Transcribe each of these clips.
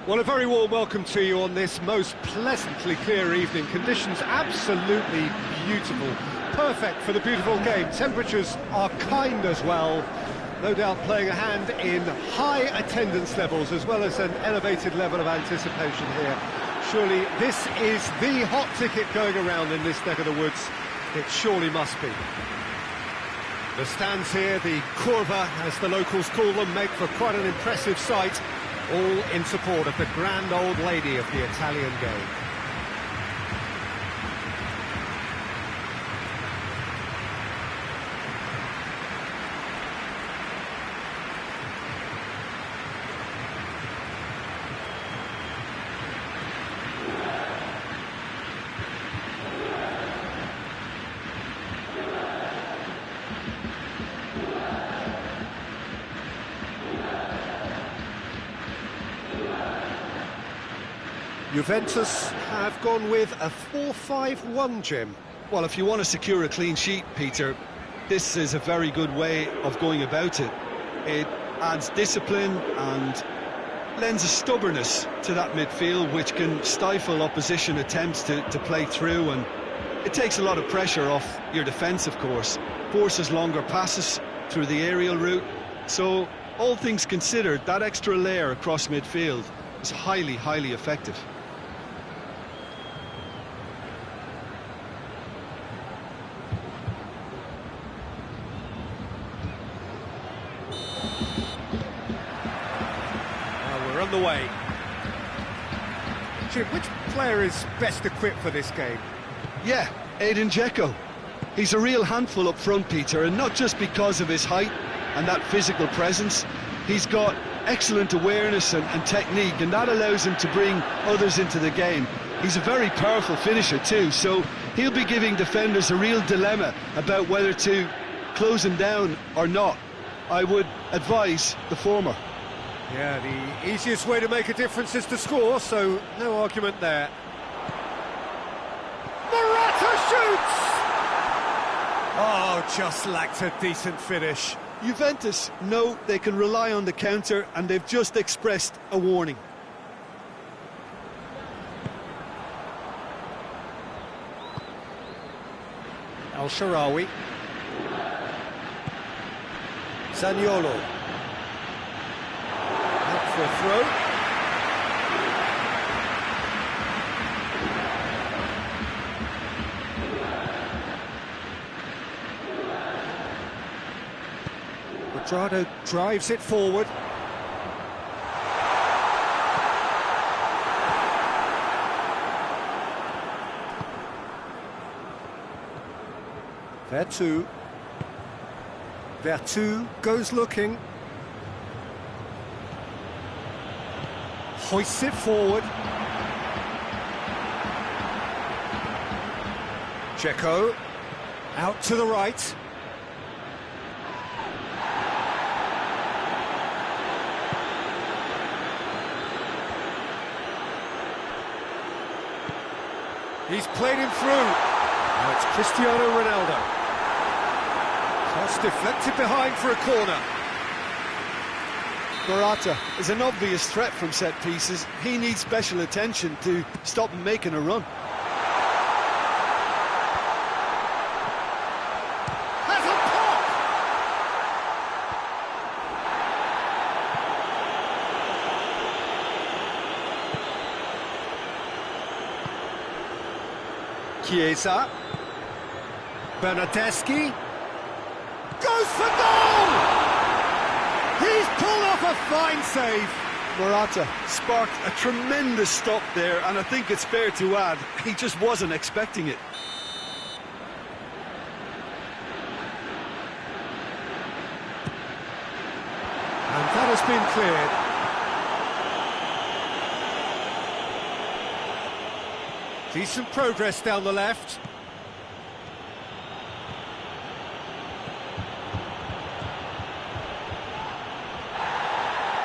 Well, a very warm welcome to you on this most pleasantly clear evening. Conditions absolutely beautiful. Perfect for the beautiful game. Temperatures are kind as well. No doubt playing a hand in high attendance levels as well as an elevated level of anticipation here. Surely this is the hot ticket going around in this neck of the woods. It surely must be. The stands here, the curva, as the locals call them, make for quite an impressive sight, all in support of the grand old lady of the Italian game. Juventus have gone with a 4-5-1, Jim. Well, if you want to secure a clean sheet, Peter, this is a very good way of going about it. It adds discipline and lends a stubbornness to that midfield, which can stifle opposition attempts to play through, and it takes a lot of pressure off your defence, of course. Forces longer passes through the aerial route. So, all things considered, that extra layer across midfield is highly, highly effective. We're on the way. Jim, which player is best equipped for this game? Yeah, Edin Dzeko. He's a real handful up front, Peter, and not just because of his height and that physical presence. He's got excellent awareness and technique, and that allows him to bring others into the game. He's a very powerful finisher too, so he'll be giving defenders a real dilemma about whether to close him down or not. I would advise the former. Yeah, the easiest way to make a difference is to score, so no argument there. Morata shoots! Oh, just lacked a decent finish. Juventus know they can rely on the counter, and they've just expressed a warning. El Shaarawy. Zaniolo. Out for a throw. Quadrado drives it forward. Vertu goes looking. Hoists it forward. Dzeko out to the right. He's played him through. Now it's Cristiano Ronaldo. Cross deflected behind for a corner. Morata is an obvious threat from set pieces. He needs special attention to stop him making a run. Has a pop! Chiesa. Bernardeschi. Goes for goal! He's pulled off a fine save. Morata sparked a tremendous stop there, and I think it's fair to add, he just wasn't expecting it. And that has been cleared. Decent progress down the left.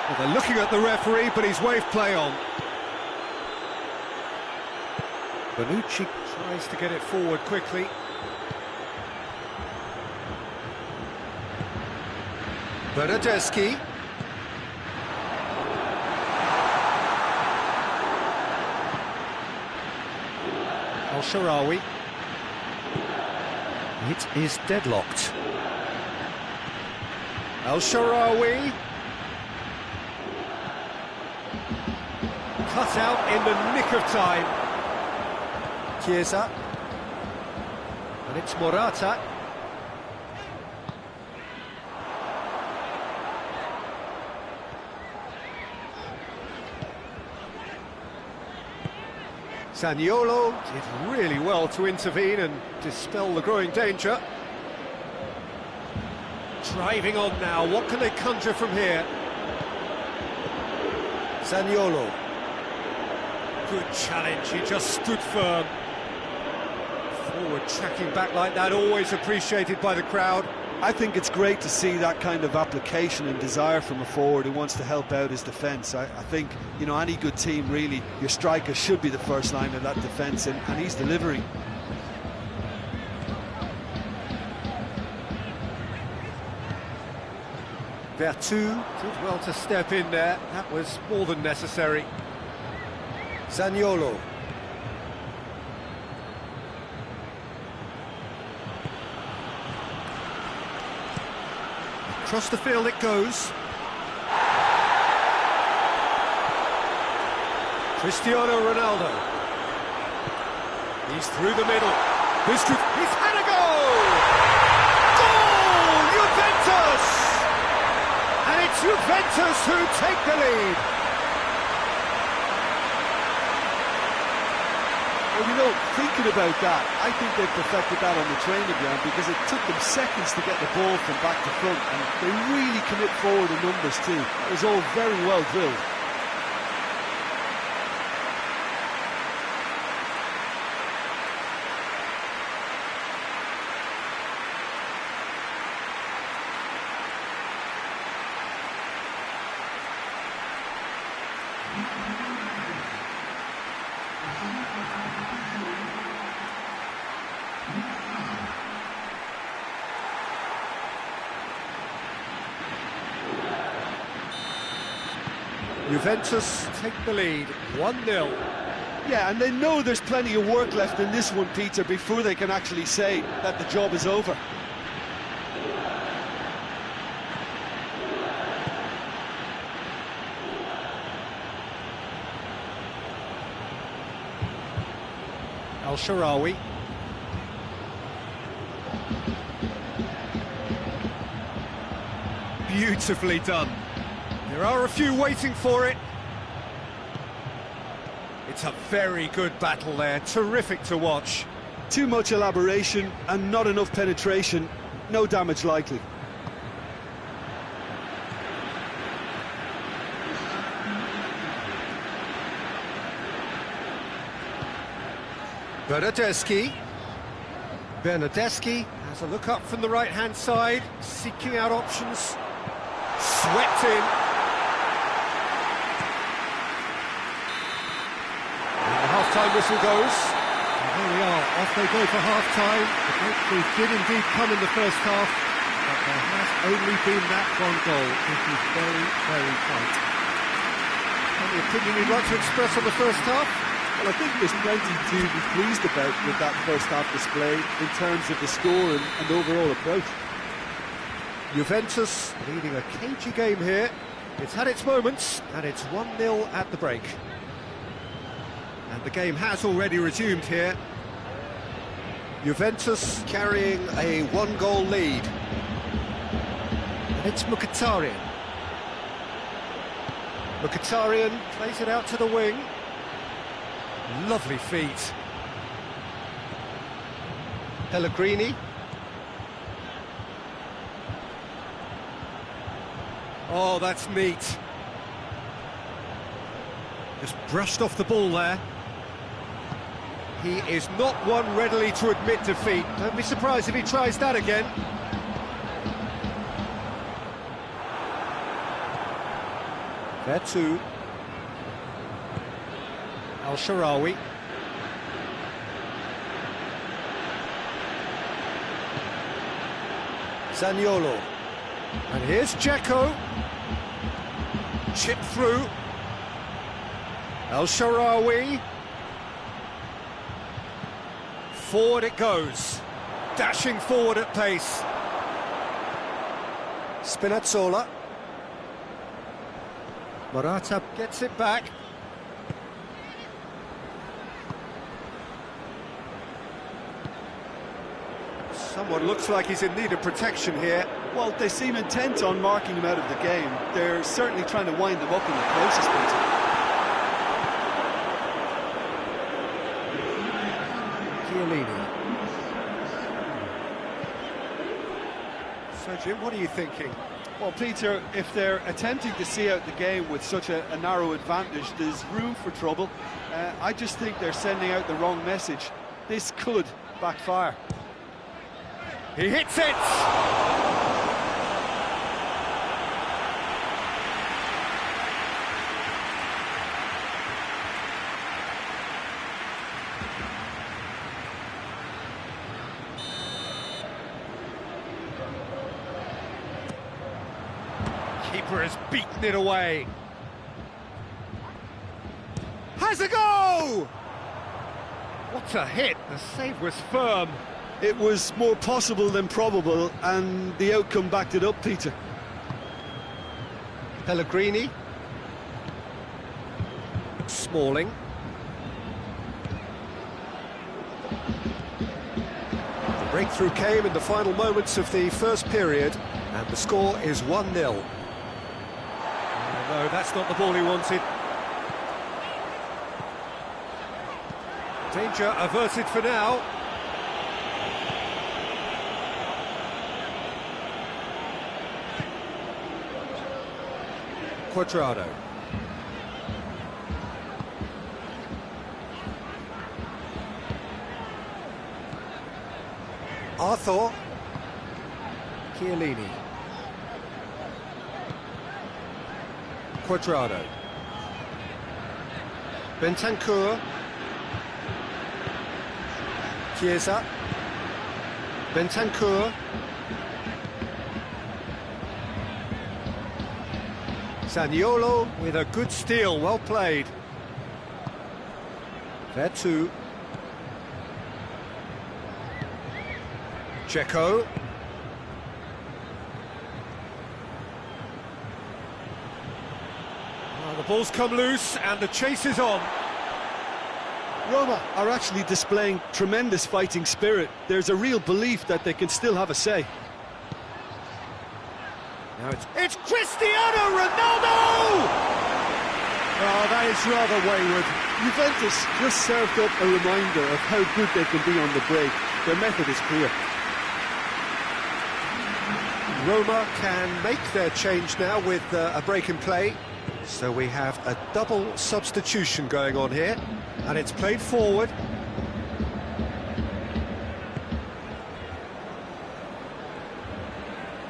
Well, they're looking at the referee, but he's waved play on. Bonucci tries to get it forward quickly. Bernardeschi. Al-Sharawi. It is deadlocked. Al-Sharawi. Cut out in the nick of time. Chiesa. And it's Morata. Zaniolo did really well to intervene and dispel the growing danger. Driving on now, what can they conjure from here? Zaniolo. Good challenge, he just stood firm. Forward tracking back like that, always appreciated by the crowd. I think it's great to see that kind of application and desire from a forward who wants to help out his defence. I think, you know, any good team, really, your striker should be the first line of that defence, and he's delivering. Vertu did well to step in there, that was more than necessary. Zaniolo. Across the field it goes. Cristiano Ronaldo. He's through the middle. He's had a goal! Goal! Juventus! And it's Juventus who take the lead. Well, you know, thinking about that, I think they've perfected that on the training ground because it took them seconds to get the ball from back to front, and they really commit forward in numbers too. It was all very well drilled. Juventus take the lead, 1-0. Yeah, and they know there's plenty of work left in this one, Peter, before they can actually say that the job is over. Al-Sharawi. Beautifully done. There are a few waiting for it. It's a very good battle there, terrific to watch. Too much elaboration and not enough penetration, no damage likely. Bernardeschi. Bernardeschi has a look up from the right-hand side, seeking out options. Swept in. And the half-time whistle goes. And there we are, off they go for half-time. The breakthrough did indeed come in the first half, but there has only been that one goal. It is very, very tight. Any opinion you'd like to express on the first half? Well, I think there's plenty to be pleased about with that first half display in terms of the score and overall approach. Juventus leading a cagey game here. It's had its moments, and it's 1-0 at the break. And the game has already resumed here. Juventus carrying a one-goal lead. And it's Mkhitaryan. Mkhitaryan plays it out to the wing. Lovely feet. Pellegrini. Oh, that's neat. Just brushed off the ball there. He is not one readily to admit defeat. Don't be surprised if he tries that again. Vertu. Al-Sharawi. Zaniolo. And here's Dzeko. Chip through. Al-Sharawi. Forward it goes. Dashing forward at pace. Spinazzola. Morata gets it back. Someone looks like he's in need of protection here. Well, they seem intent on marking him out of the game. They're certainly trying to wind him up in the process, Peter. Chiellini. So, Jim, what are you thinking? Well, Peter, if they're attempting to see out the game with such a narrow advantage, there's room for trouble. I just think they're sending out the wrong message. This could backfire. He hits it! Keeper has beaten it away. Has a go! What a hit! The save was firm. It was more possible than probable, and the outcome backed it up, Peter. Pellegrini. Smalling. The breakthrough came in the final moments of the first period, and the score is 1-0. No, that's not the ball he wanted. Danger averted for now. Quadrado. Arthur. Chiellini. Quadrado. Bentancur. Chiesa. Bentancur. Zaniolo with a good steal, well played. There too. Dzeko. The ball's come loose and the chase is on. Roma are actually displaying tremendous fighting spirit. There's a real belief that they can still have a say. Now it's Cristiano Ronaldo! Oh, that is rather wayward. Juventus just served up a reminder of how good they can be on the break. Their method is clear. Roma can make their change now with a break in play. So we have a double substitution going on here, and it's played forward.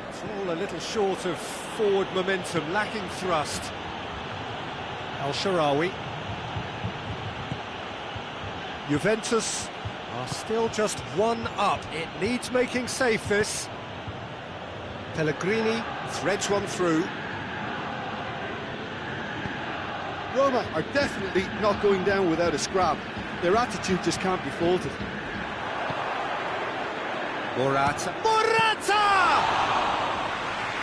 It's all a little short of forward momentum, lacking thrust. El Shaarawy. Juventus are still just one up. It needs making safe, this. Pellegrini threads one through. Roma are definitely not going down without a scrap. Their attitude just can't be faulted. Morata.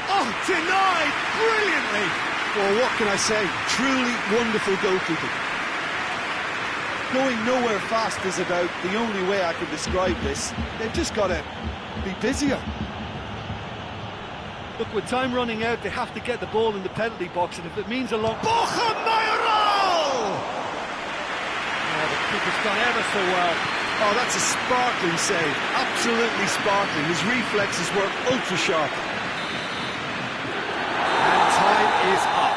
Oh, denied brilliantly! Well, what can I say? Truly wonderful goalkeeping. Going nowhere fast is about the only way I can describe this. They've just got to be busier. Look, with time running out, they have to get the ball in the penalty box, and if it means a long... Borja Mayoral! Oh, the keeper's done ever so well. Oh, that's a sparkling save. Absolutely sparkling. His reflexes were ultra-sharp. And time is up.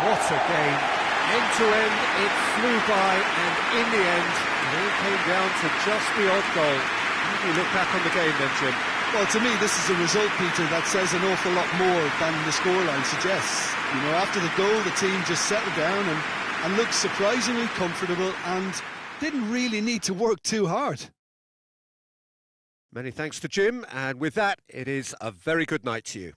What a game. End to end, it flew by, and in the end, it all came down to just the odd goal. How do you look back on the game then, Jim? Well, to me, this is a result, Peter, that says an awful lot more than the scoreline suggests. You know, after the goal, the team just settled down and looked surprisingly comfortable and didn't really need to work too hard. Many thanks to Jim, and with that, it is a very good night to you.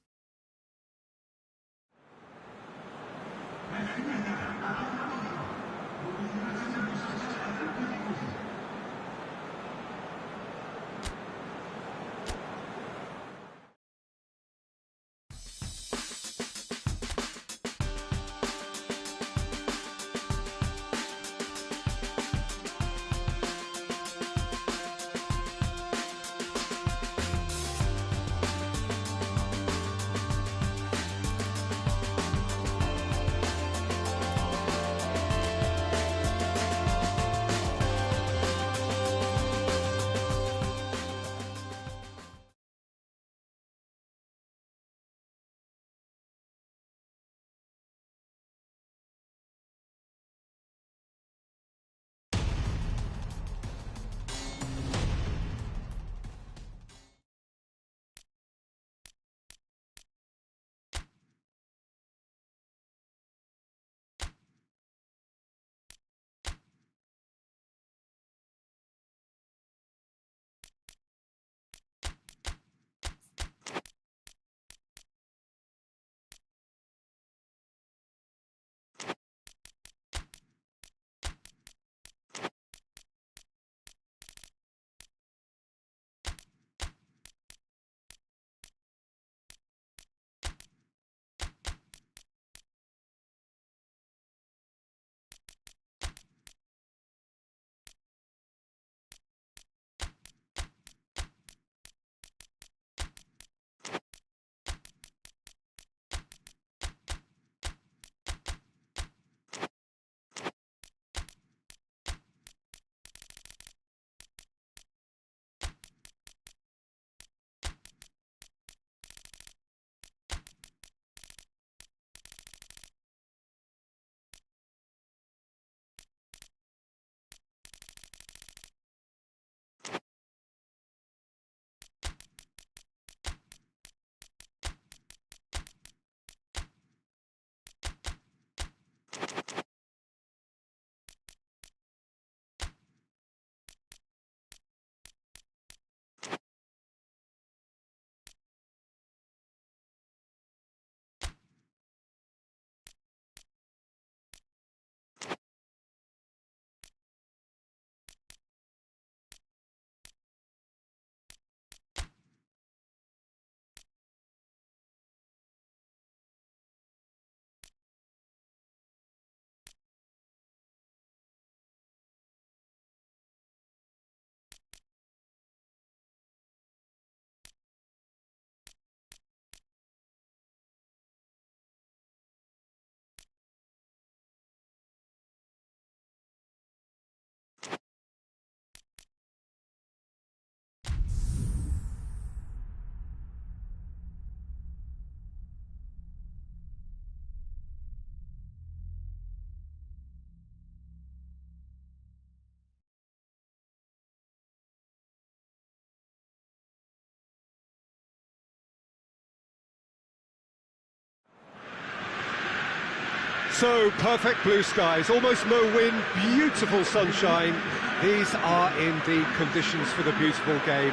So, perfect blue skies, almost no wind, beautiful sunshine. These are indeed conditions for the beautiful game.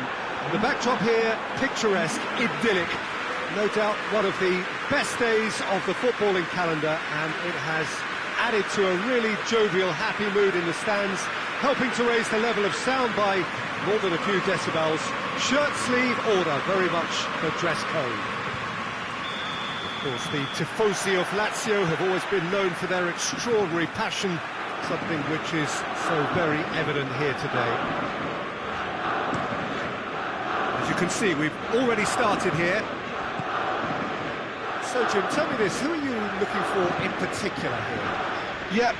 The backdrop here, picturesque, idyllic. No doubt one of the best days of the footballing calendar, and it has added to a really jovial, happy mood in the stands, helping to raise the level of sound by more than a few decibels. Shirt sleeve order, very much the dress code. Of course, the tifosi of Lazio have always been known for their extraordinary passion, something which is so very evident here today. As you can see, we've already started here. So, Jim, tell me this, who are you looking for in particular here? Yeah,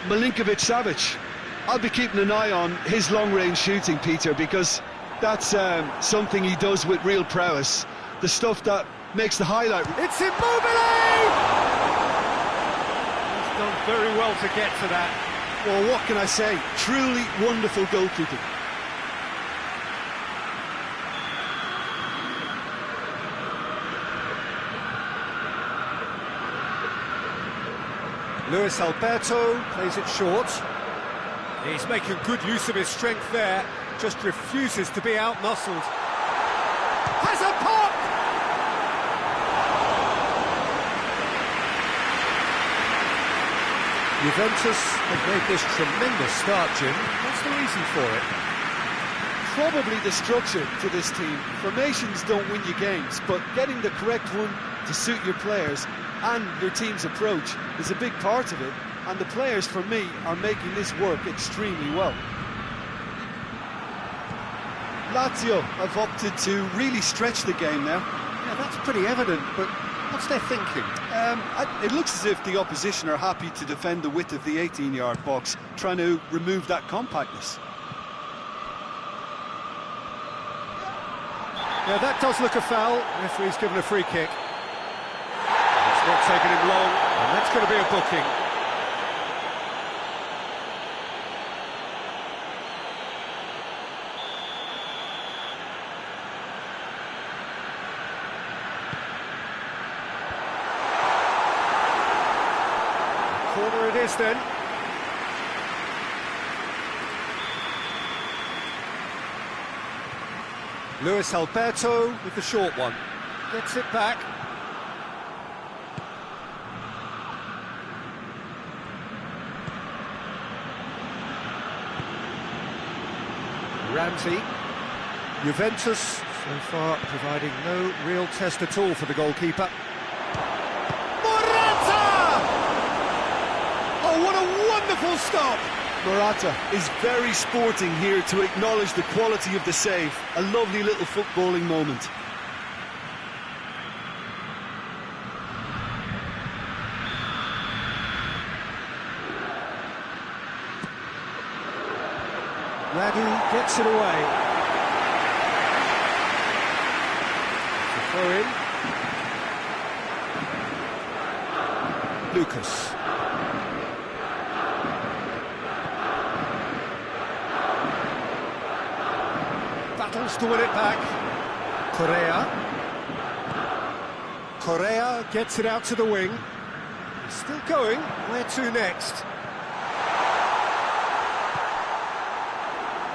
Milinkovic-Savic. I'll be keeping an eye on his long-range shooting, Peter, because that's something he does with real prowess. The stuff that makes the highlight. It's Immobile! He's done very well to get to that. Well, what can I say? Truly wonderful goalkeeping. Luis Alberto plays it short. He's making good use of his strength there, just refuses to be out-muscled. Has a pop! Juventus have made this tremendous start, Jim. What's the reason for it? Probably the structure to this team. Formations don't win you games, but getting the correct one to suit your players and your team's approach is a big part of it, and the players, for me, are making this work extremely well. Lazio have opted to really stretch the game now. Yeah, that's pretty evident, but what's their thinking? It looks as if the opposition are happy to defend the width of the 18-yard box, trying to remove that compactness. Yeah, that does look a foul. Referee's given a free kick. It's not taking him long, and that's going to be a booking. Corner it is then. Luis Alberto with the short one. Gets it back. Ramsey. Juventus so far providing no real test at all for the goalkeeper. Oh, what a wonderful stop! Morata is very sporting here to acknowledge the quality of the save. A lovely little footballing moment. Radu gets it away. The throw in. Lucas. Battles to win it back. Correa gets it out to the wing. Still going. Where to next?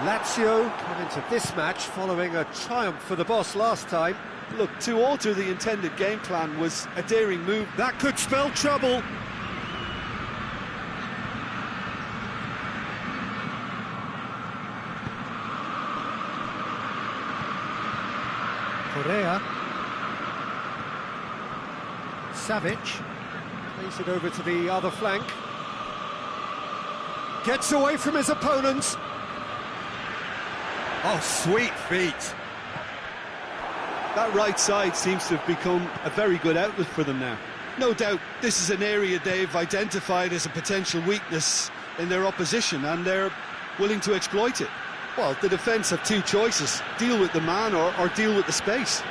Lazio come into this match following a triumph for the boss last time. Look, to alter the intended game plan was a daring move. That could spell trouble. Correa. Savic plays it over to the other flank. Gets away from his opponents. Oh, sweet feet. That right side seems to have become a very good outlet for them now. No doubt this is an area they've identified as a potential weakness in their opposition, and they're willing to exploit it. Well, the defence have two choices: deal with the man or deal with the space.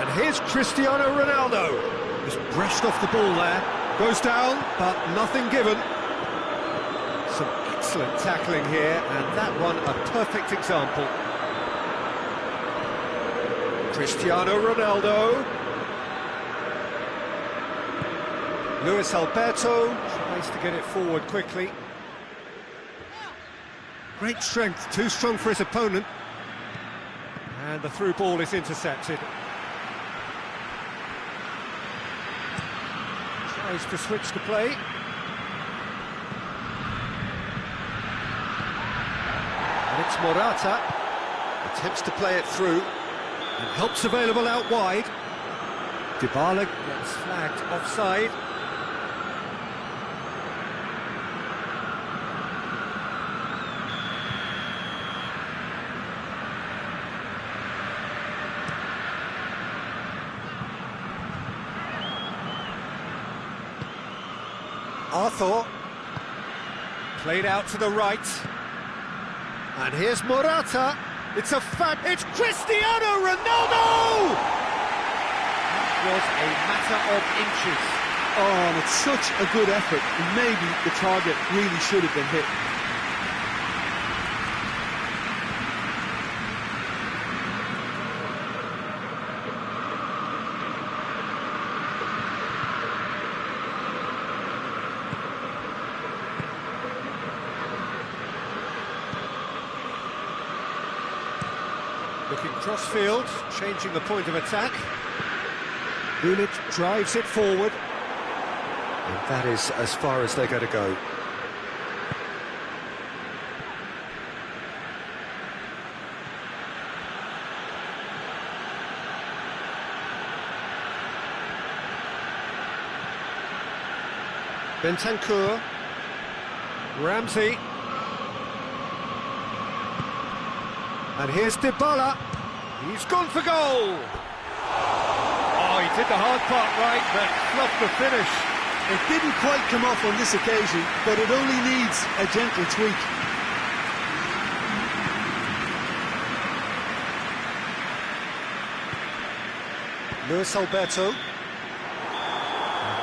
And here's Cristiano Ronaldo. Just brushed off the ball there. Goes down, but nothing given. Some excellent tackling here, and that one a perfect example. Cristiano Ronaldo. Luis Alberto tries to get it forward quickly. Great strength, too strong for his opponent. And the through ball is intercepted. Tries to switch the play. And it's Morata. Attempts to play it through. And help's available out wide. Dybala gets flagged offside. Arthur, played out to the right, and here's Morata. It's it's Cristiano Ronaldo! That was a matter of inches. Oh, and it's such a good effort. Maybe the target really should have been hit. Looking cross-field, changing the point of attack. Gullit drives it forward. And that is as far as they're going to go. Bentancur. Ramsey. And here's Dybala. He's gone for goal. Oh, he did the hard part right, but fluffed the finish. It didn't quite come off on this occasion, but it only needs a gentle tweak. Luis Alberto. And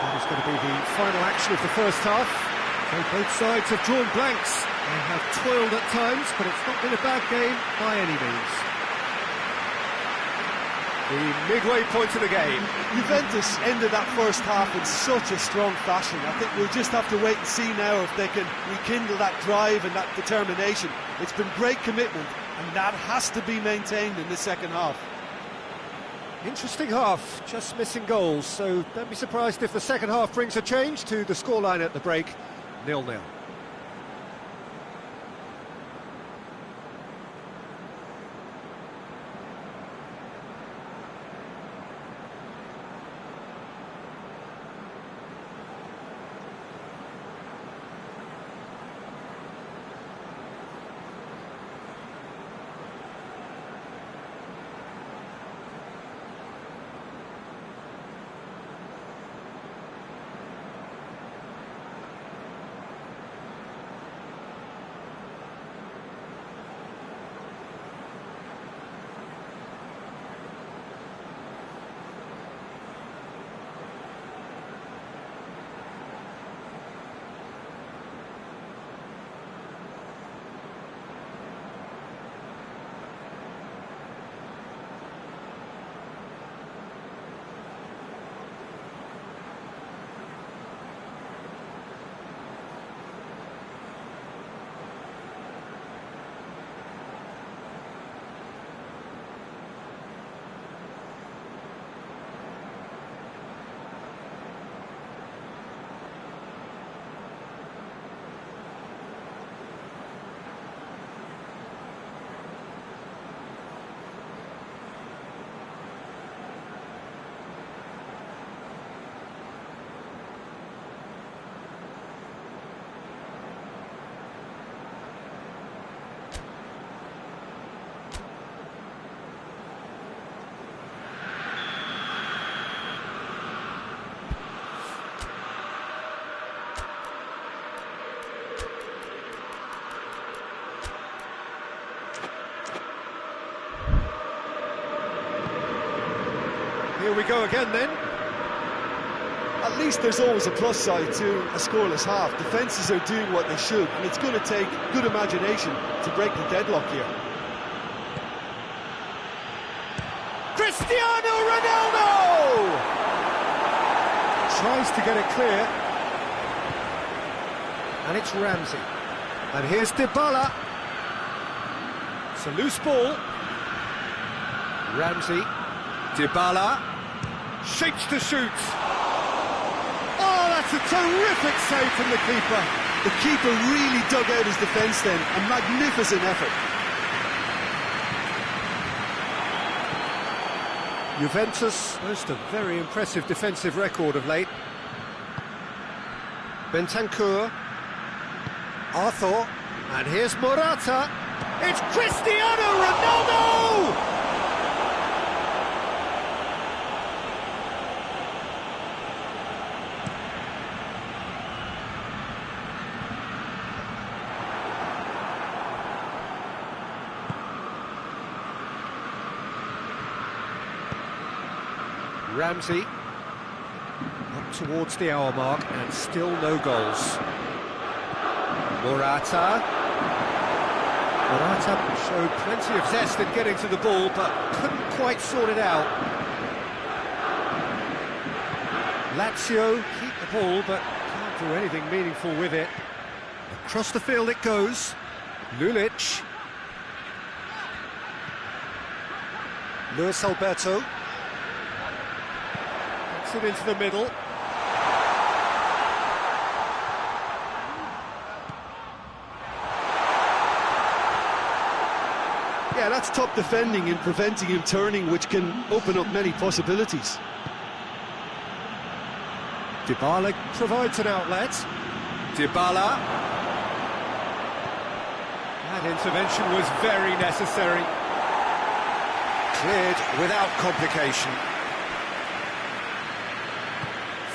that is going to be the final action of the first half. So both sides have drawn blanks. They have toiled at times, but it's not been a bad game by any means. The midway point of the game. Juventus ended that first half in such a strong fashion. I think we'll just have to wait and see now if they can rekindle that drive and that determination. It's been great commitment, and that has to be maintained in the second half. Interesting half, just missing goals, so don't be surprised if the second half brings a change to the scoreline at the break, 0-0. Here we go again then. At least there's always a plus side to a scoreless half. Defences are doing what they should, and it's going to take good imagination to break the deadlock here. Cristiano Ronaldo! Tries to get it clear. And it's Ramsey. And here's Dybala. It's a loose ball. Ramsey. Dybala. Shapes to shoot. Oh, that's a terrific save from the keeper. The keeper really dug out his defence then. A magnificent effort. Juventus boast a very impressive defensive record of late. Bentancur. Arthur. And here's Morata. It's Cristiano Ronaldo! Ramsey. Up towards the hour mark and still no goals. Morata showed plenty of zest in getting to the ball, but couldn't quite sort it out. Lazio keep the ball, but can't do anything meaningful with it. Across the field it goes. Lulic. Luis Alberto. Gets it into the middle. Yeah, that's top defending and preventing him turning, which can open up many possibilities. Dybala provides an outlet. Dybala. That intervention was very necessary. Cleared without complication.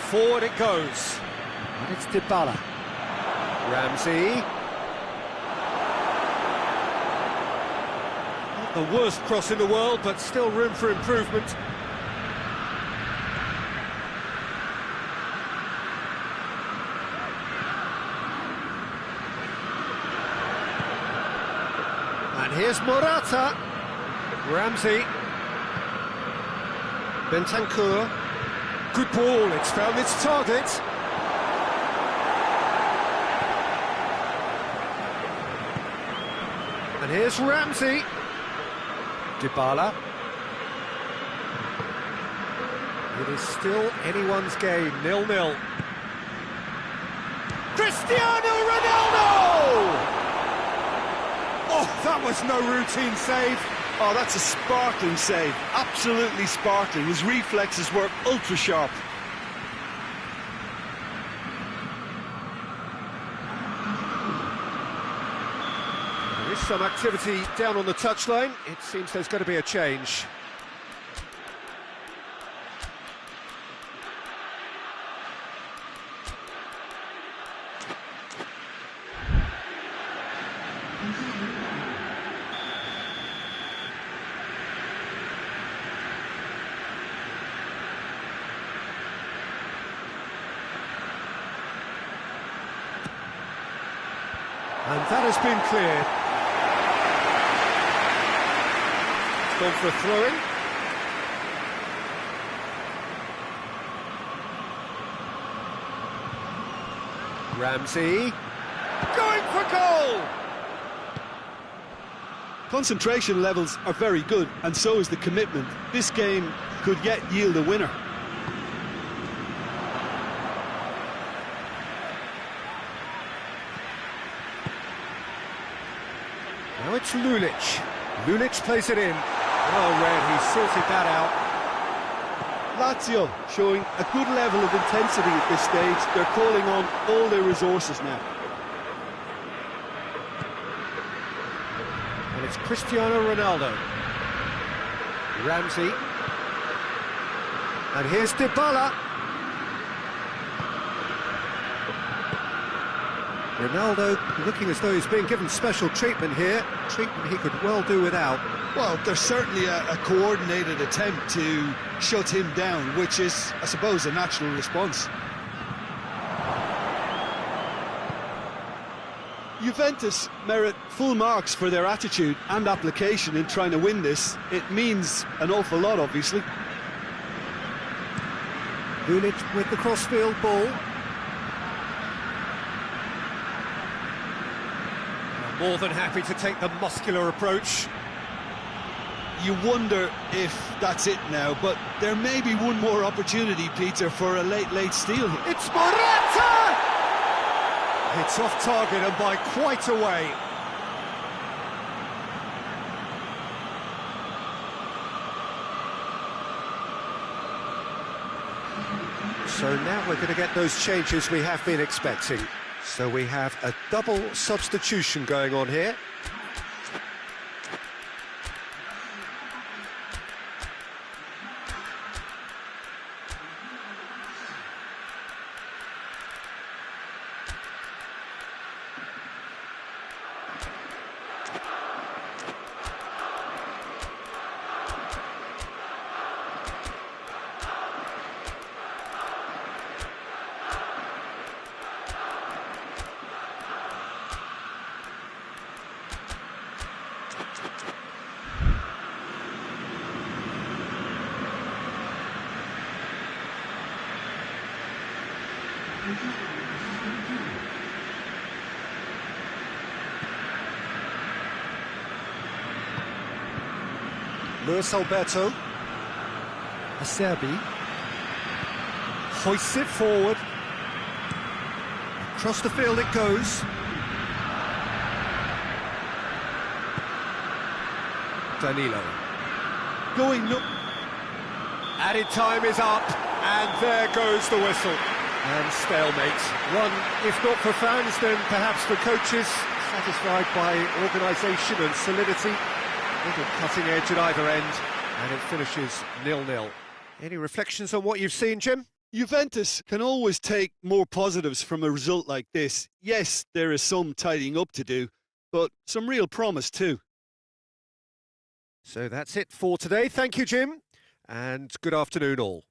Forward it goes. And it's Dybala. Ramsey. The worst cross in the world, but still room for improvement. And here's Morata. Ramsey. Bentancur. Good ball, it's found its target. And here's Ramsey. Dybala. It is still anyone's game, 0-0. Cristiano Ronaldo! Oh, that was no routine save. Oh, that's a sparkling save. Absolutely sparkling. His reflexes were ultra sharp. There is some activity down on the touchline. It seems there's going to be a change. And that has been cleared. It's gone for a throw-in. Ramsey. Going for goal! Concentration levels are very good, and so is the commitment. This game could yet yield a winner. Now it's Lulic. Lulic plays it in. Well read, he sorted that out. Lazio showing a good level of intensity at this stage. They're calling on all their resources now. And it's Cristiano Ronaldo. Ramsey. And here's Dybala. Ronaldo looking as though he's being given special treatment here, treatment he could well do without. Well, there's certainly a coordinated attempt to shut him down, which is, I suppose, a natural response. Juventus merit full marks for their attitude and application in trying to win this. It means an awful lot, obviously. Lulic with the crossfield ball. More than happy to take the muscular approach. You wonder if that's it now, but there may be one more opportunity, Peter, for a late steal here. It's Morata! It's off target and by quite a way. So now we're going to get those changes we have been expecting. So we have a double substitution going on here. Luis Alberto Acerbi hoists it forward. Across the field it goes. Danilo going look. Added time is up, and there goes the whistle. And stalemate. One, if not for fans, then perhaps for coaches, satisfied by organisation and solidity. Little cutting edge at either end, and it finishes 0-0. Any reflections on what you've seen, Jim? Juventus can always take more positives from a result like this. Yes, there is some tidying up to do, but some real promise too. So that's it for today. Thank you, Jim, and good afternoon all.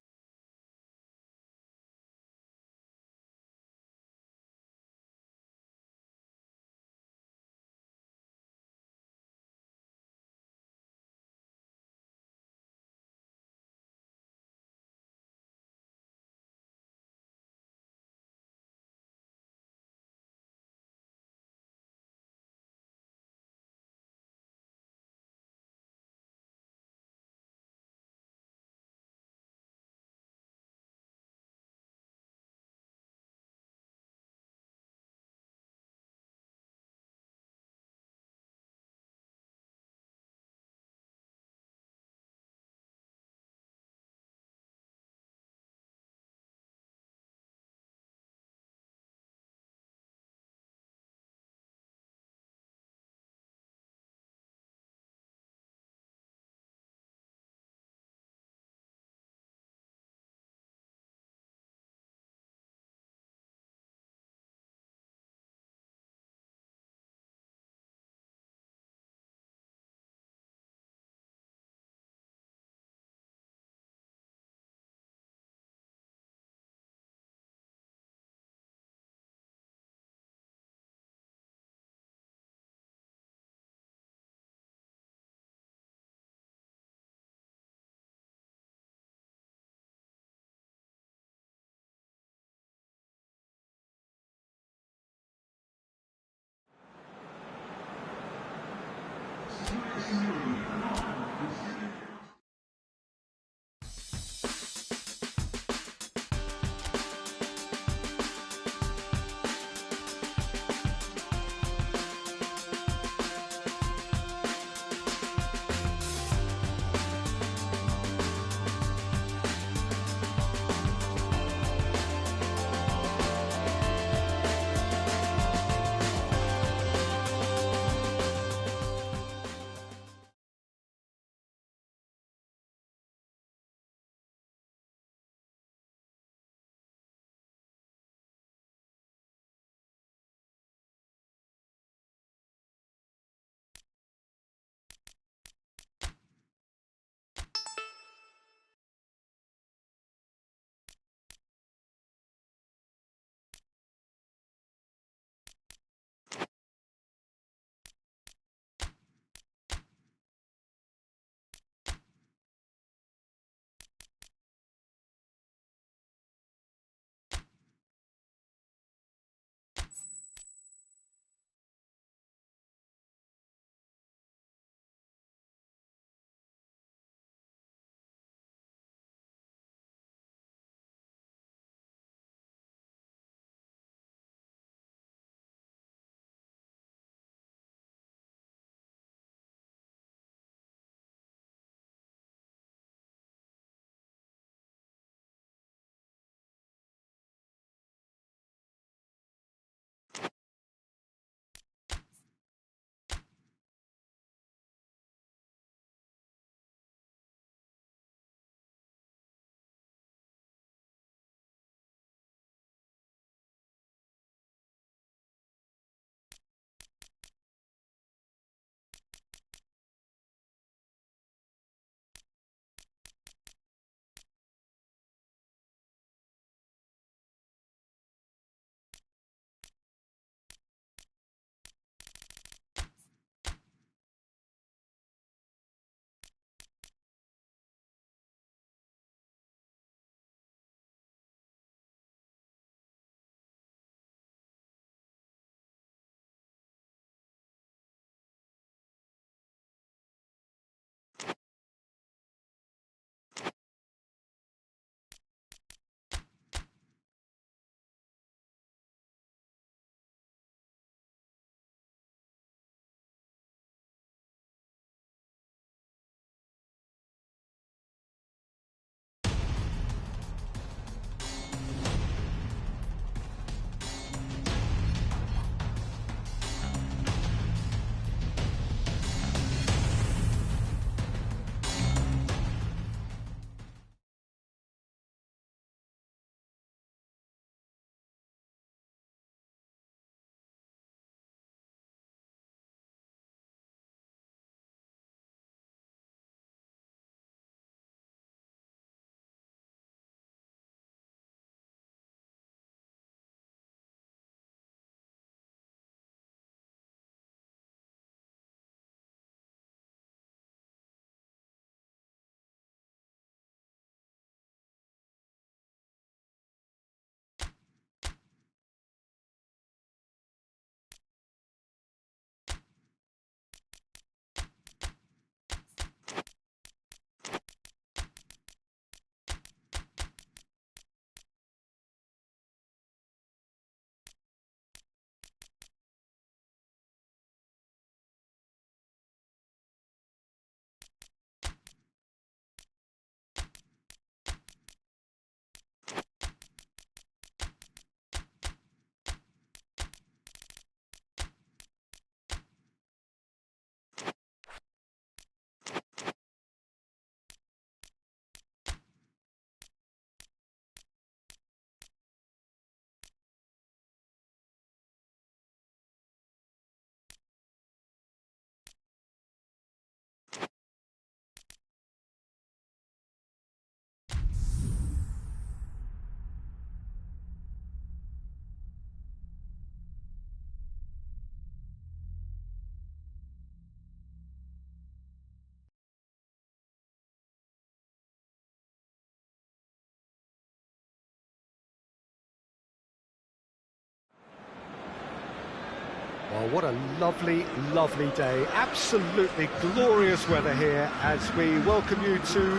Oh, what a lovely, lovely day. Absolutely glorious weather here as we welcome you to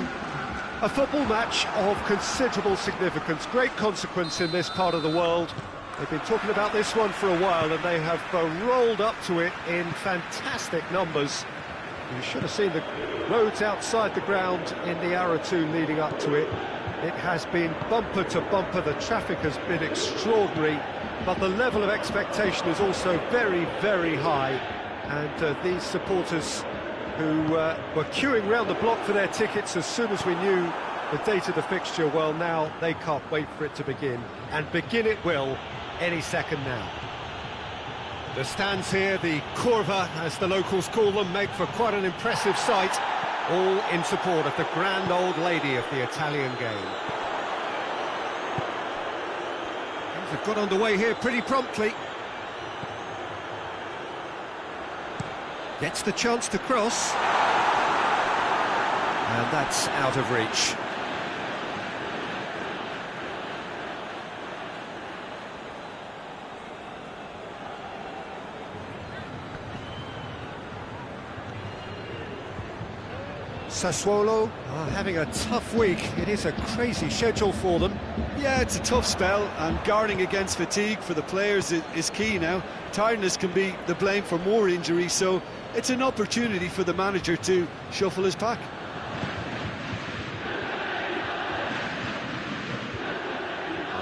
a football match of considerable significance, great consequence in this part of the world. They've been talking about this one for a while and they have rolled up to it in fantastic numbers. You should have seen the roads outside the ground in the hour or two leading up to it. It has been bumper to bumper, the traffic has been extraordinary, but the level of expectation is also very, very high. And these supporters who were queuing round the block for their tickets as soon as we knew the date of the fixture, well, now they can't wait for it to begin. And begin it will any second now. The stands here, the curva, as the locals call them, make for quite an impressive sight, all in support of the grand old lady of the Italian game. Things have got underway here pretty promptly. Gets the chance to cross. And that's out of reach. Sassuolo are having a tough week. It is a crazy schedule for them. Yeah, it's a tough spell, and guarding against fatigue for the players is key now. Tiredness can be the blame for more injuries, so it's an opportunity for the manager to shuffle his pack.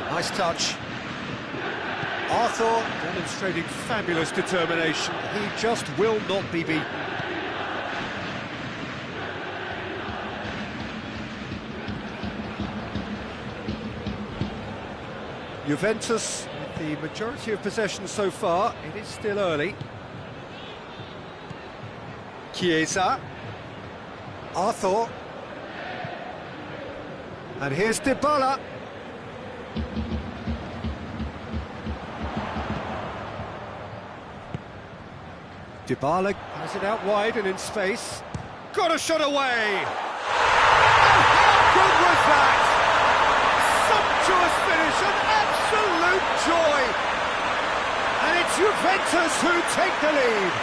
Nice touch. Arthur demonstrating fabulous determination. He just will not be beaten. Juventus with the majority of possession so far. It is still early. Chiesa. Arthur. And here's Dybala. Dybala has it out wide and in space. Got a shot away! And how good was that? Sumptuous finish, an absolute joy! And it's Juventus who take the lead.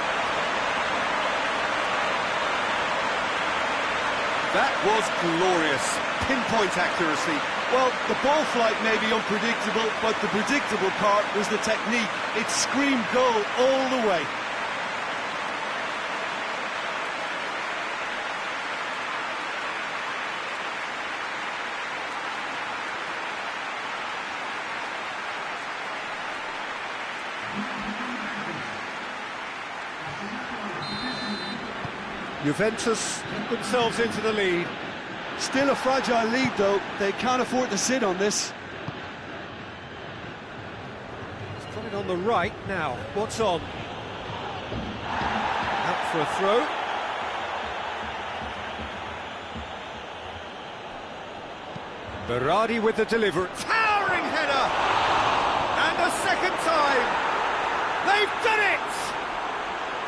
That was glorious. Pinpoint accuracy. Well, the ball flight may be unpredictable, but the predictable part was the technique. It screamed goal all the way. Juventus get themselves into the lead. Still a fragile lead, though. They can't afford to sit on this. He's got it on the right now. What's on? Out for a throw. Berardi with the delivery. Towering header! And a second time! They've done it!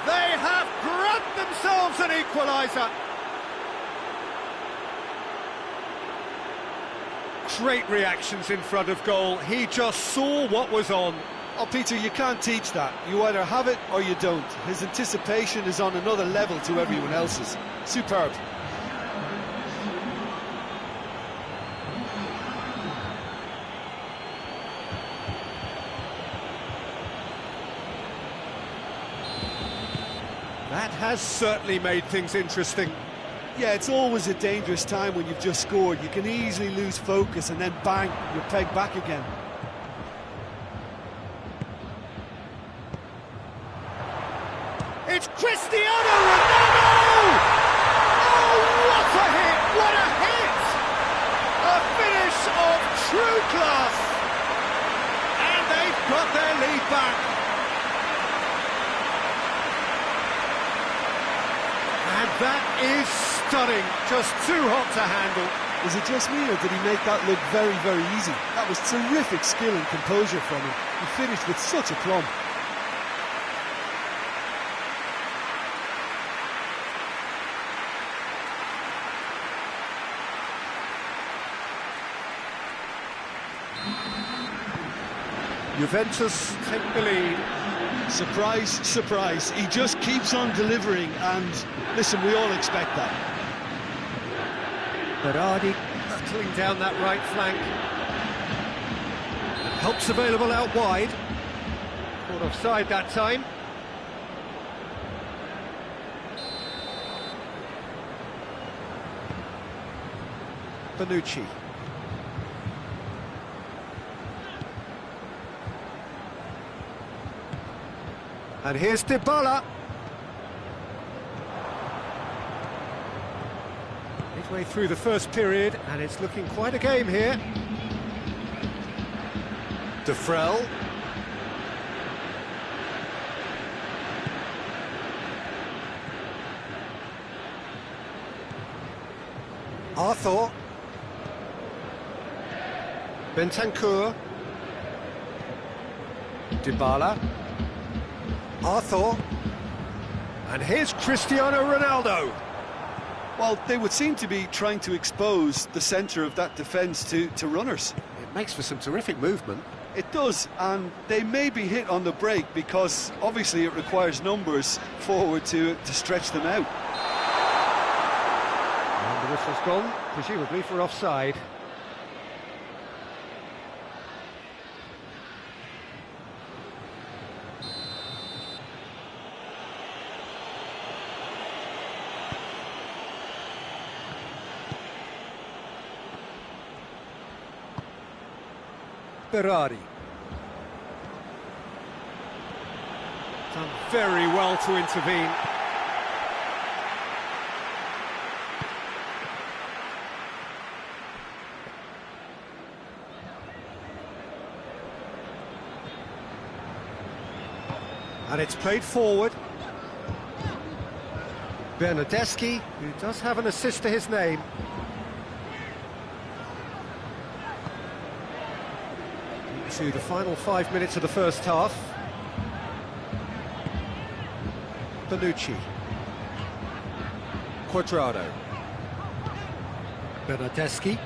They have grabbed themselves an equaliser. Great reactions in front of goal. He just saw what was on. Oh, Peter, you can't teach that. You either have it or you don't. His anticipation is on another level to everyone else's. Superb. That has certainly made things interesting. Yeah, it's always a dangerous time when you've just scored. You can easily lose focus and then bang, you're pegged back again. It's Cristiano Ronaldo! Oh, what a hit! What a hit! A finish of true class! And they've got their lead back. And that is stunning, just too hot to handle. Is it just me, or did he make that look very, very easy? That was terrific skill and composure from him. He finished with such aplomb. Juventus take the lead. Surprise, surprise. He just keeps on delivering, and listen, we all expect that. Berardi hurtling down that right flank. Help's available out wide. Caught offside that time. Bonucci. And here's Dybala. Midway through the first period, and it's looking quite a game here. Defrel. Arthur. Bentancur. Dybala. Arthur. And here's Cristiano Ronaldo. Well, they would seem to be trying to expose the centre of that defence to runners. It makes for some terrific movement. It does, and they may be hit on the break because obviously it requires numbers forward to stretch them out. And the whistle's gone, presumably for offside. Berardi. Done very well to intervene. And it's played forward. Bernardeschi, who does have an assist to his name. To the final 5 minutes of the first half. Bonucci. Quadrado. Bernardeschi.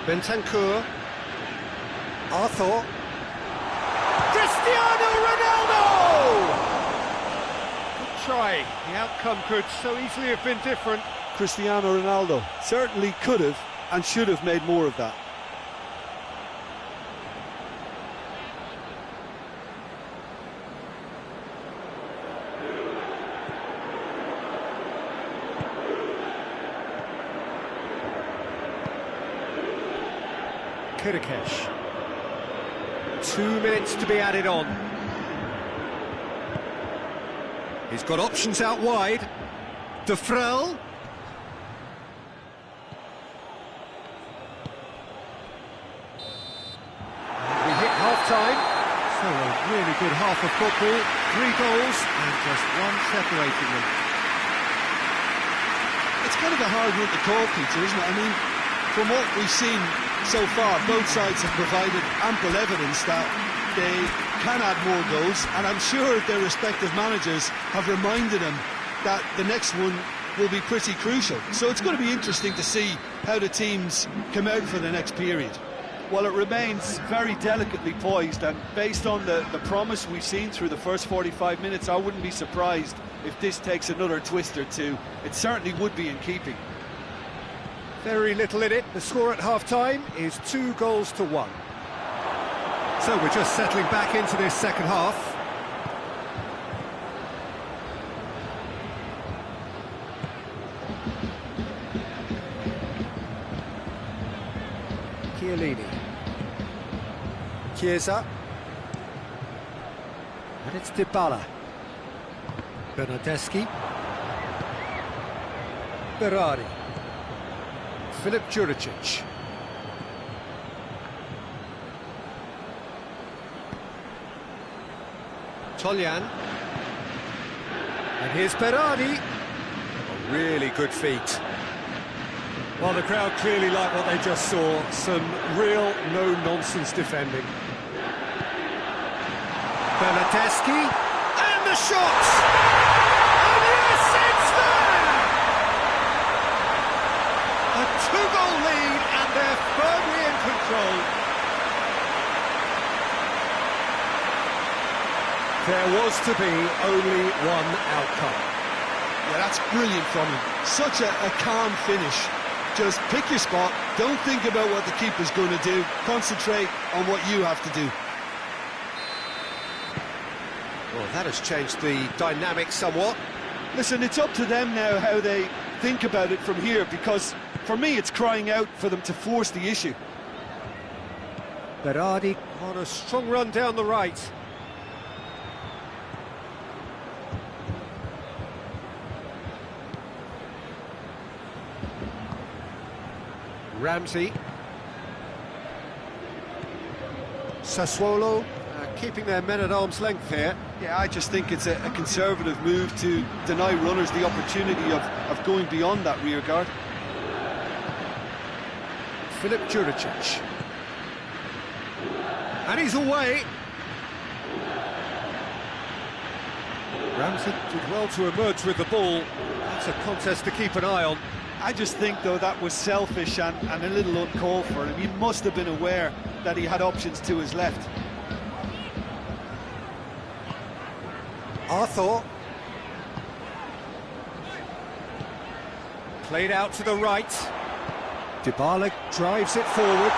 Bentancur. Arthur. Cristiano Ronaldo! Good try. The outcome could so easily have been different. Cristiano Ronaldo certainly could have and should have made more of that. Kirikesh. 2 minutes to be added on. He's got options out wide. Defrel. Time. So a really good half of football, 3 goals and just one separating them. It's kind of a hard one to call, Peter, isn't it? I mean, from what we've seen so far, both sides have provided ample evidence that they can add more goals, and I'm sure their respective managers have reminded them that the next one will be pretty crucial. So it's going to be interesting to see how the teams come out for the next period. Well, it remains very delicately poised, and based on the promise we've seen through the first 45 minutes, I wouldn't be surprised if this takes another twist or two. It certainly would be in keeping. Very little in it. The score at half-time is 2-1. So we're just settling back into this second half. Chiellini. Chiesa. And it's Dybala. Bernardeschi. Berardi. Filip Juricic. Toljan. And here's Berardi. A really good feat. Well, the crowd clearly like what they just saw. Some real no-nonsense defending. Bernardeschi. And the shot! And yes, it's there! A 2-goal lead, and they're firmly in control. There was to be only one outcome. Yeah, that's brilliant from him. Such a calm finish. Just pick your spot, don't think about what the keeper's going to do, concentrate on what you have to do. Well, that has changed the dynamic somewhat. Listen, it's up to them now how they think about it from here, because for me it's crying out for them to force the issue. Berardi on a strong run down the right. Ramsey. Sassuolo keeping their men at arm's length here. Yeah, I just think it's a conservative move to deny runners the opportunity of going beyond that rear guard. Filip Juricic. And he's away. Ramsey did well to emerge with the ball. That's a contest to keep an eye on. I just think, though, that was selfish and a little uncalled for him. He must have been aware that he had options to his left. Arthur. Played out to the right. Dybala drives it forward.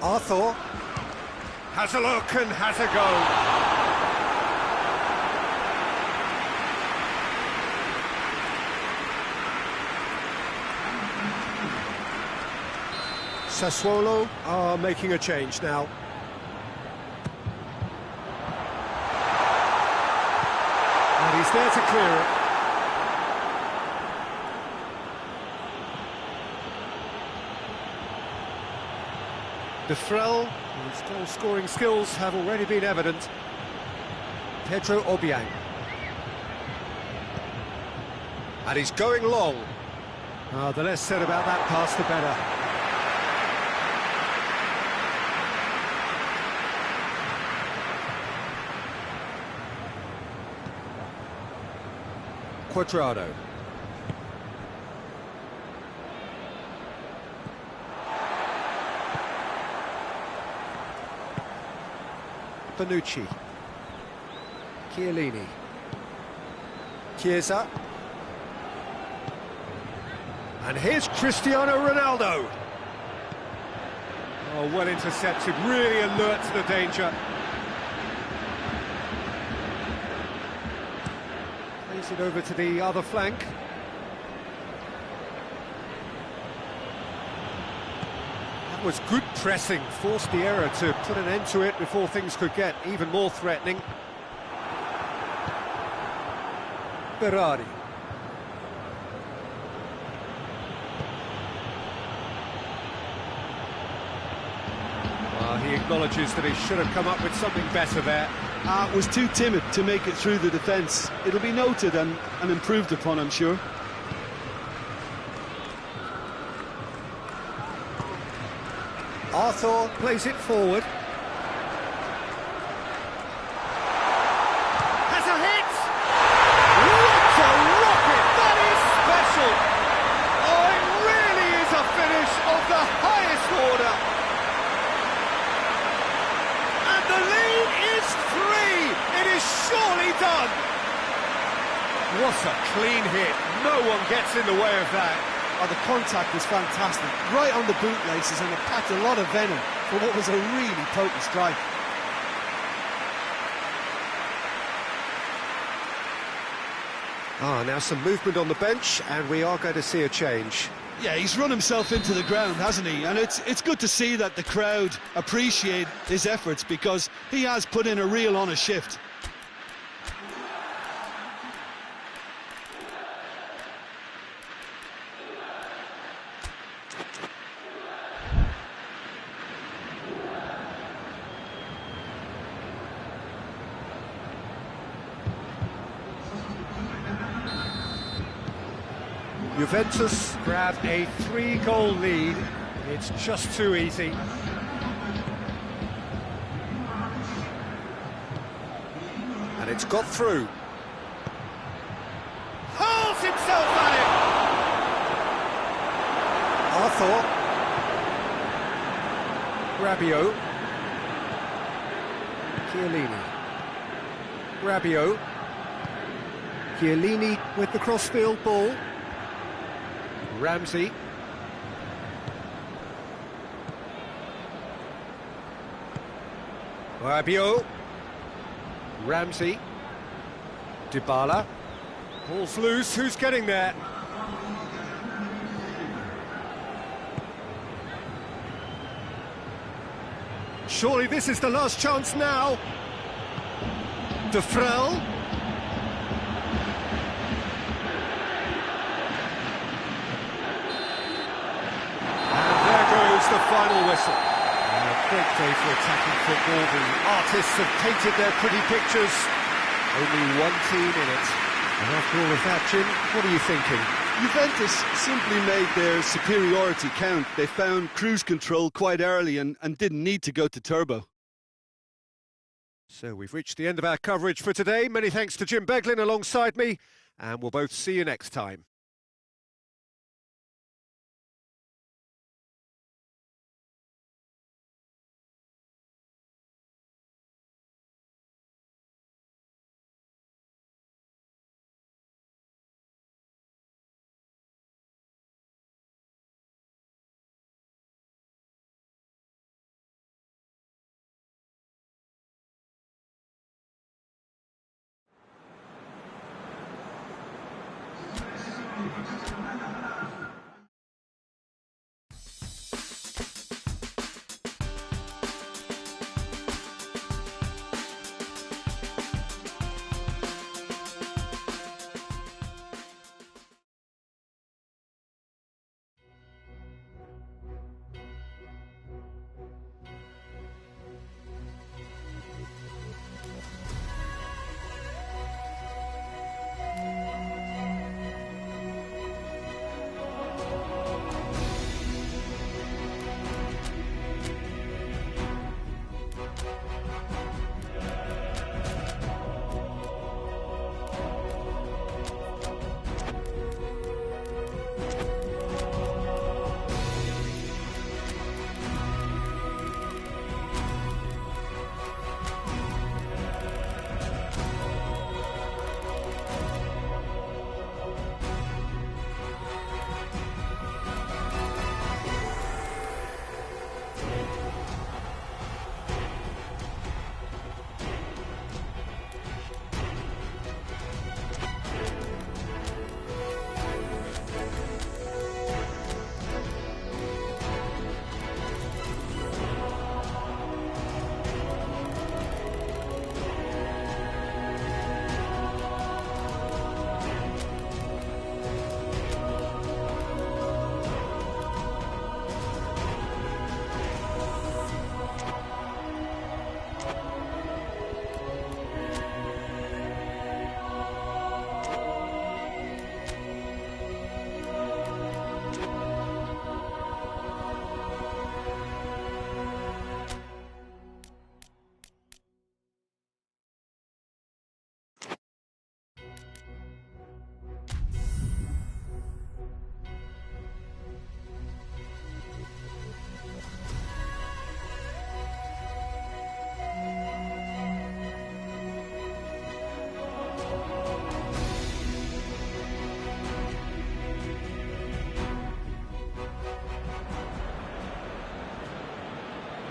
Arthur has a look and has a go. Sassuolo are making a change now. And he's there to clear it. De Frel, whose goal-scoring skills have already been evident. Pedro Obiang. And he's going long. The less said about that pass, the better. Quadrado. Bonucci. Chiellini. Chiesa. And here's Cristiano Ronaldo. Oh, well intercepted, really alert to the danger. Plays it over to the other flank. That was good pressing, forced the error to put an end to it before things could get even more threatening. Berardi. He acknowledges that he should have come up with something better there. Was too timid to make it through the defence. It'll be noted and improved upon, I'm sure. Arthur plays it forward. Has a hit! What a rocket! That is special! Oh, it really is a finish of the highest order! And the lead is 3! It is surely done! What a clean hit! No one gets in the way of that. Oh, the contact was fantastic, right on the bootlaces, and it packed a lot of venom for what was a really potent strike. Now some movement on the bench, and we are going to see a change. Yeah, he's run himself into the ground, hasn't he? And it's good to see that the crowd appreciate his efforts, because he has put in a real honest shift. Juventus grab a 3-goal lead. It's just too easy. And it's got through. Hurls himself at Ethel. Rabiot. Chiellini. Rabiot. Chiellini with the crossfield ball. Ramsey. Rabiot. Ramsey. Dybala. Ball's loose, who's getting there? Surely this is the last chance now. De Vrel. And there goes the final whistle. A great day for attacking football. The artists have painted their pretty pictures. Only one team in it. And after all of that, Jim, what are you thinking? Juventus simply made their superiority count. They found cruise control quite early and didn't need to go to turbo. So we've reached the end of our coverage for today. Many thanks to Jim Beglin alongside me, and we'll both see you next time.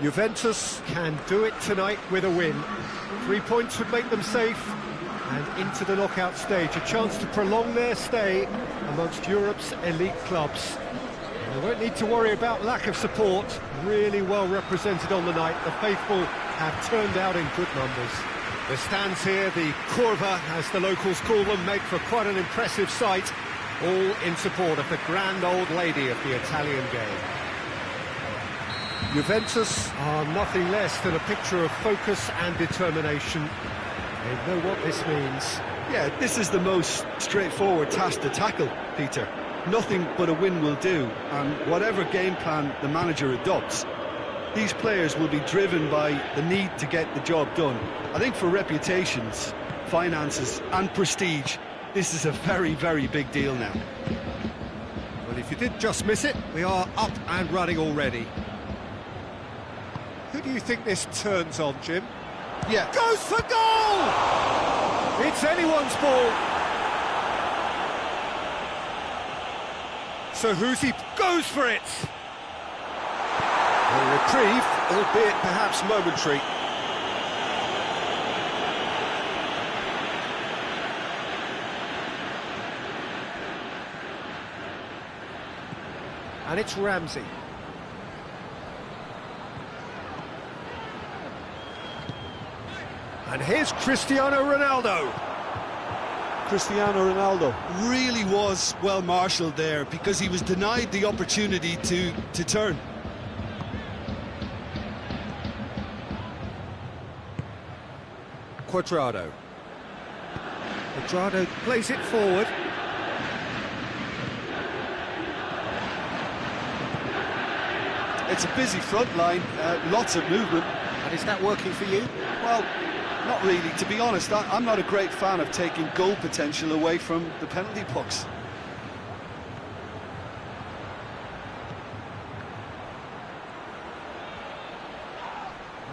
Juventus can do it tonight with a win. 3 points would make them safe, and into the knockout stage, a chance to prolong their stay amongst Europe's elite clubs. And they won't need to worry about lack of support. Really well represented on the night. The faithful have turned out in good numbers. The stands here, the curva, as the locals call them, make for quite an impressive sight, all in support of the grand old lady of the Italian game. Juventus are nothing less than a picture of focus and determination. They know what this means. Yeah, this is the most straightforward task to tackle, Peter. Nothing but a win will do, and whatever game plan the manager adopts, these players will be driven by the need to get the job done. I think for reputations, finances and prestige, this is a very, very big deal now. Well, if you did just miss it, we are up and running already. Who do you think this turns on, Jim? Yeah. Goes for goal! It's anyone's ball. So he goes for it. A reprieve, albeit perhaps momentary. And it's Ramsey. And here's Cristiano Ronaldo. Cristiano Ronaldo really was well marshalled there because he was denied the opportunity to turn. Cuadrado plays it forward. It's a busy front line, lots of movement. And is that working for you? Well, not really, to be honest. I'm not a great fan of taking goal potential away from the penalty box.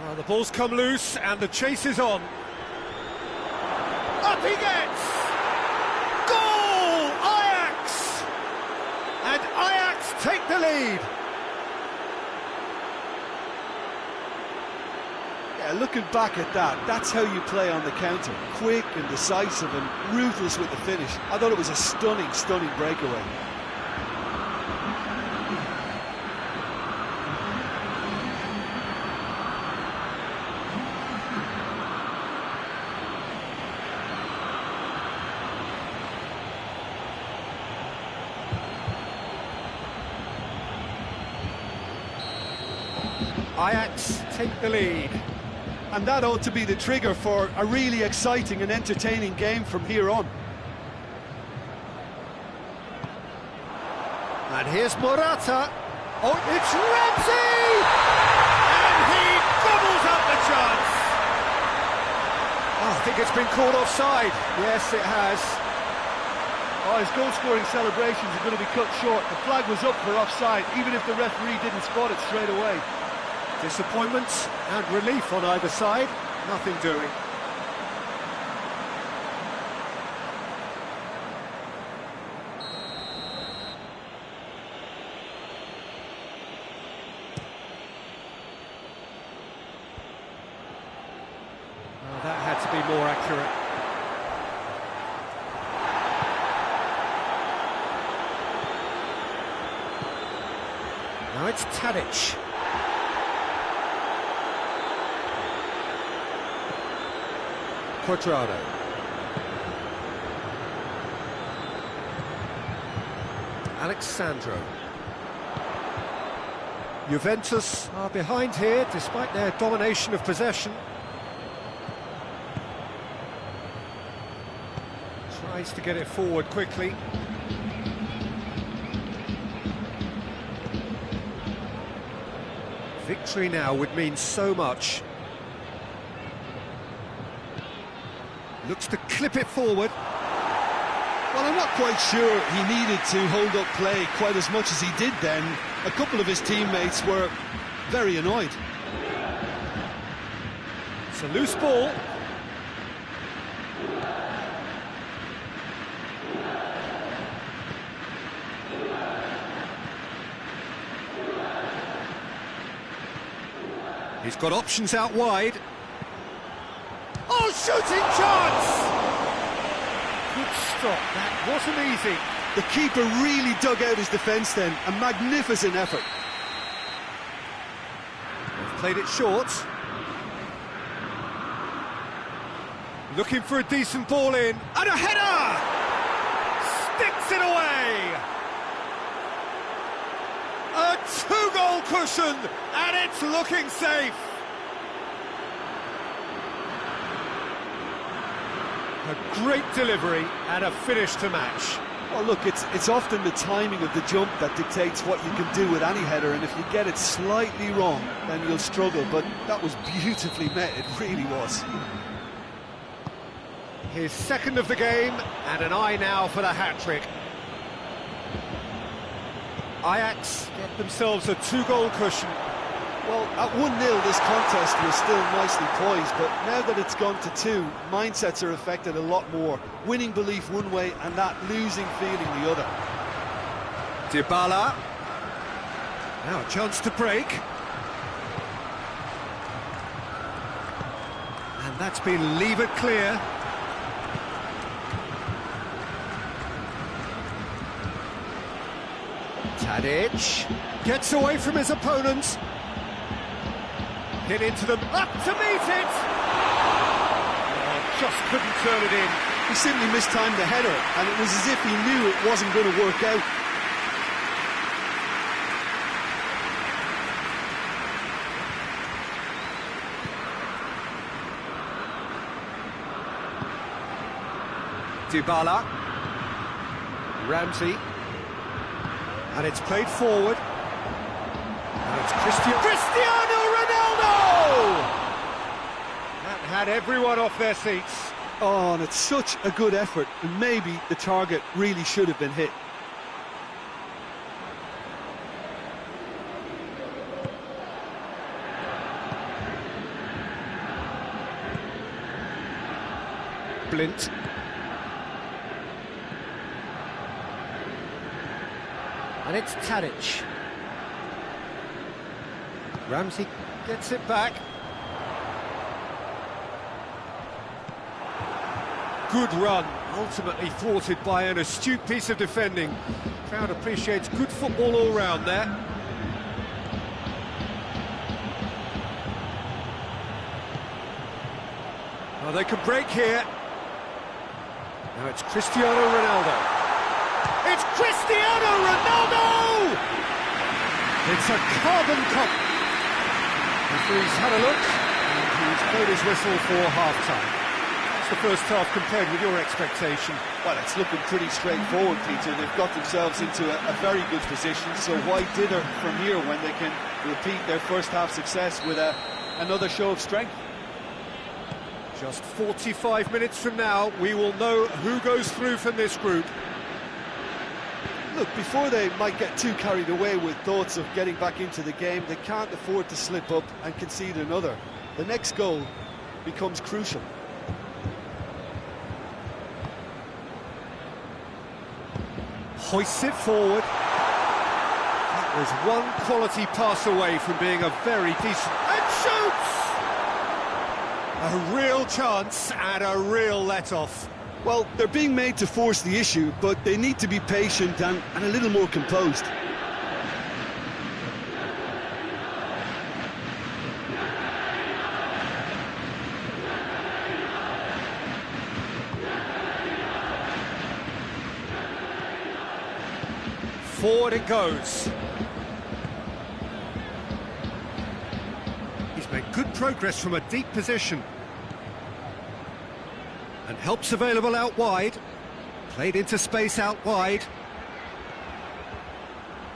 Well, the ball's come loose and the chase is on. Up he gets! Goal! Ajax! And Ajax take the lead. Yeah, looking back at that, that's how you play on the counter. Quick and decisive and ruthless with the finish. I thought it was a stunning, stunning breakaway. Ajax take the lead. And that ought to be the trigger for a really exciting and entertaining game from here on. And here's Morata. Oh, it's Ramsey! And he gobbles up the chance. Oh, I think it's been called offside. Yes, it has. Oh, his goal-scoring celebrations are going to be cut short. The flag was up for offside, even if the referee didn't spot it straight away. Disappointment and relief on either side, nothing doing. Oh, that had to be more accurate. Now it's Tadic. Cuadrado. Alexandro. Juventus are behind here despite their domination of possession. Tries to get it forward quickly. Victory now would mean so much. Looks to clip it forward. Well, I'm not quite sure he needed to hold up play quite as much as he did then. A couple of his teammates were very annoyed. It's a loose ball. He's got options out wide. Oh, shooting chance! Good stop, that wasn't easy. The keeper really dug out his defence then, a magnificent effort. They've played it short. Looking for a decent ball in, and a header! Sticks it away! A two-goal cushion, and it's looking safe. A great delivery and a finish to match. Well, look, it's often the timing of the jump that dictates what you can do with any header, and if you get it slightly wrong, then you'll struggle, but that was beautifully met, it really was. His second of the game, and an eye now for the hat-trick. Ajax get themselves a 2-goal cushion. Well, at 1-0 this contest was still nicely poised, but now that it's gone to 2, mindsets are affected a lot more. Winning belief one way and that losing feeling the other. Dybala. Now a chance to break. And that's been levered clear. Tadic gets away from his opponents. Hit into them, up to meet it! Oh, just couldn't turn it in. He simply mistimed the header, and it was as if he knew it wasn't going to work out. Dybala. Ramsey. And it's played forward. And it's Cristiano Ronaldo! That had everyone off their seats. Oh, and it's such a good effort, and maybe the target really should have been hit. Blint. And it's Tadic. Ramsey gets it back. Good run, ultimately thwarted by an astute piece of defending. Crowd appreciates good football all round there. Oh, they can break here. Now it's Cristiano Ronaldo. It's Cristiano Ronaldo! It's a carbon cop. Referee's had a look, and he's played his whistle for half-time. That's the first half compared with your expectation. Well, it's looking pretty straightforward, Peter. They've got themselves into a very good position, so why dither from here when they can repeat their first half success with another show of strength? Just 45 minutes from now, we will know who goes through from this group. Look, before they might get too carried away with thoughts of getting back into the game, they can't afford to slip up and concede another. The next goal becomes crucial. Hoists it forward. That was one quality pass away from being a very decent... And shoots! A real chance and a real let-off. Well, they're being made to force the issue, but they need to be patient and a little more composed. Forward it goes. He's made good progress from a deep position. And help's available out wide. Played into space out wide.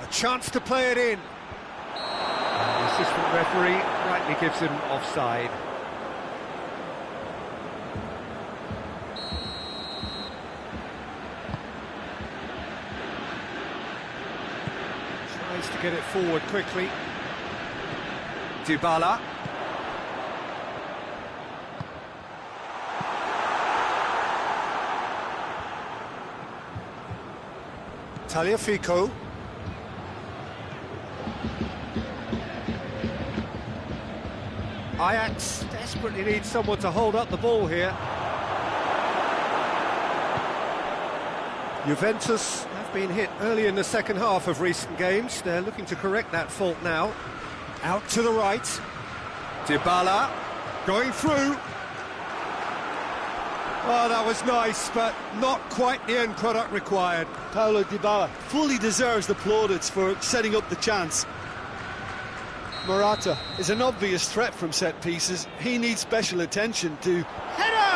A chance to play it in. And the assistant referee rightly gives him offside. Tries to get it forward quickly. Dybala. Tagliafico. Ajax desperately needs someone to hold up the ball here. Juventus have been hit early in the second half of recent games. They're looking to correct that fault now. Out to the right. Dybala going through. Oh, that was nice, but not quite the end product required. Paulo Dybala fully deserves the plaudits for setting up the chance. Morata is an obvious threat from set pieces. He needs special attention to... Header!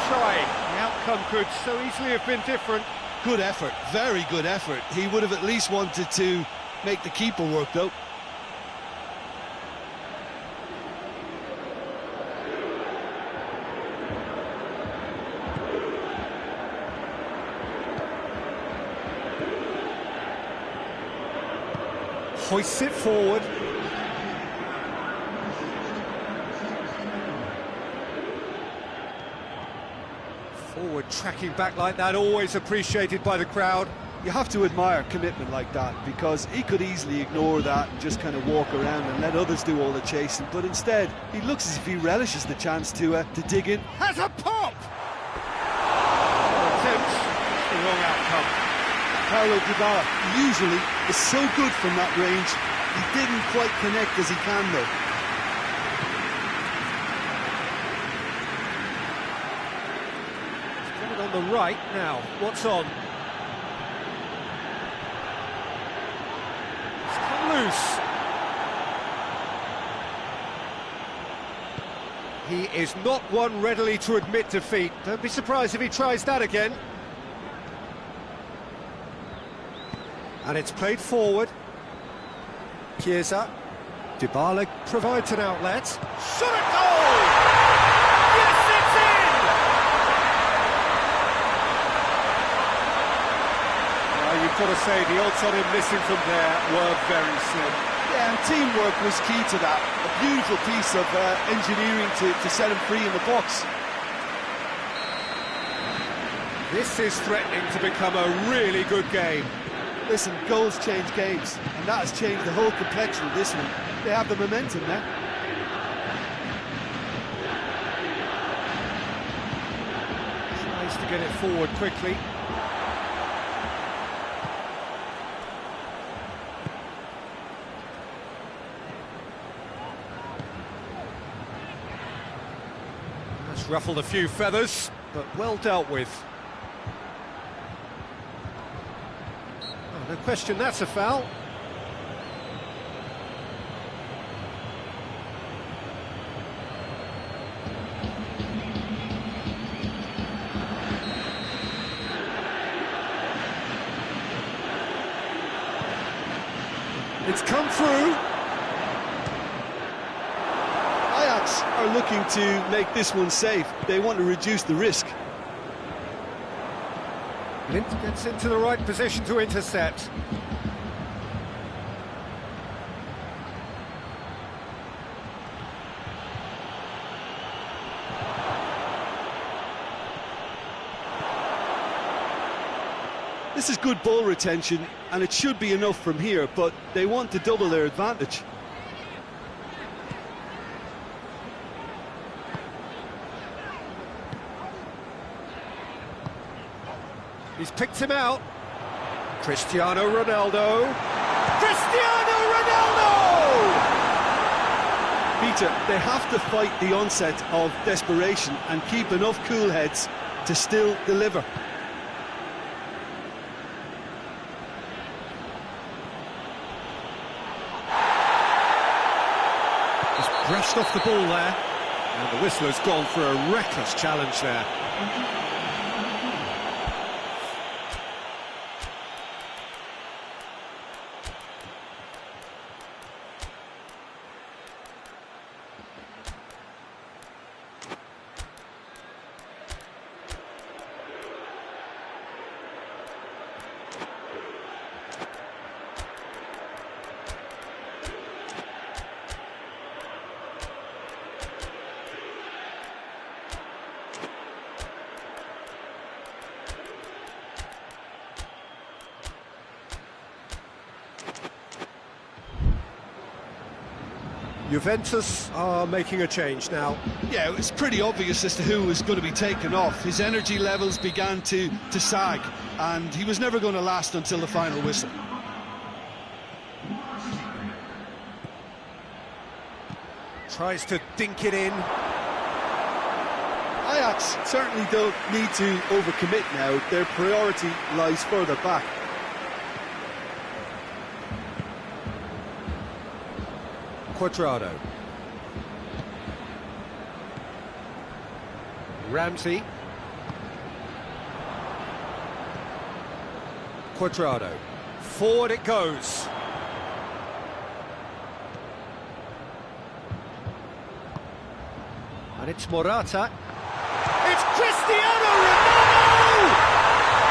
Trying. The outcome could so easily have been different. Good effort, very good effort. He would have at least wanted to make the keeper work, though. Hoists it forward. Forward tracking back like that, always appreciated by the crowd. You have to admire commitment like that, because he could easily ignore that and just kind of walk around and let others do all the chasing, but instead he looks as if he relishes the chance to dig in. Has a pop! Attempt, the wrong outcome. Paulo Dybala usually is so good from that range. He didn't quite connect as he can though. He's got it on the right now. What's on? Loose. He is not one readily to admit defeat. Don't be surprised if he tries that again. And it's played forward. Chiesa. Dybala provides an outlet. Shot at goal! Yes, it's in! You've got to say, the odds on him missing from there were very slim. Yeah, and teamwork was key to that. A beautiful piece of engineering to set him free in the box. This is threatening to become a really good game. Listen, goals change games, and that has changed the whole complexion of this one. They have the momentum now. Tries to get it forward quickly. That's ruffled a few feathers, but well dealt with. No question, that's a foul. It's come through. Ajax are looking to make this one safe. They want to reduce the risk. Lint gets into the right position to intercept. This is good ball retention, and it should be enough from here, but they want to double their advantage. He's picked him out. Cristiano Ronaldo. Cristiano Ronaldo! Peter, they have to fight the onset of desperation and keep enough cool heads to still deliver. Just brushed off the ball there. And the whistler's gone for a reckless challenge there. Juventus are making a change now. Yeah, it was pretty obvious as to who was going to be taken off. His energy levels began to sag, and he was never going to last until the final whistle. Tries to dink it in. Ajax certainly don't need to overcommit now. Their priority lies further back. Quadrado. Ramsey. Quadrado. Forward it goes. And it's Morata. It's Cristiano Ronaldo!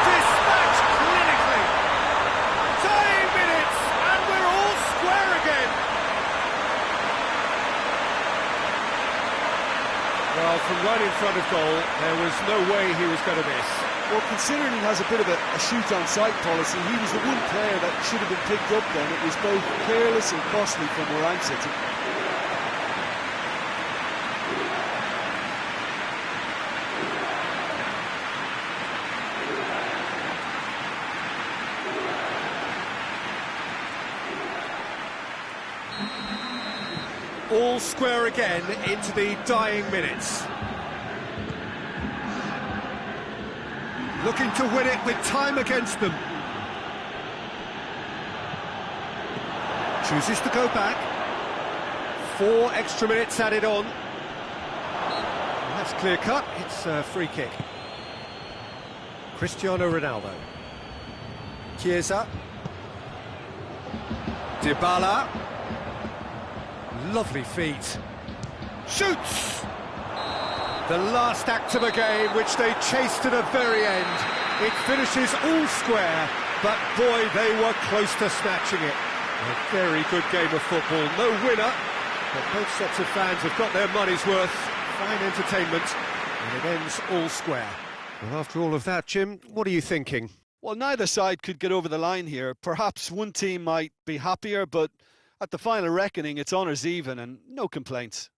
Dispatched clinically. 30 minutes, and we're all square. goal, there was no way he was going to miss. Well, considering he has a bit of a shoot-on-sight policy, he was the one player that should have been picked up then. It was both careless and costly from where I'm sitting. All square again into the dying minutes. Looking to win it with time against them. Chooses to go back. 4 extra minutes added on. That's clear cut, it's a free kick. Cristiano Ronaldo. Chiesa. Dybala. Lovely feet. Shoots! The last act of a game which they chased to the very end. It finishes all square, but boy, they were close to snatching it. A very good game of football. No winner, but both sets of fans have got their money's worth. Fine entertainment, and it ends all square. Well, after all of that, Jim, what are you thinking? Well, neither side could get over the line here. Perhaps one team might be happier, but at the final reckoning, it's honours even and no complaints.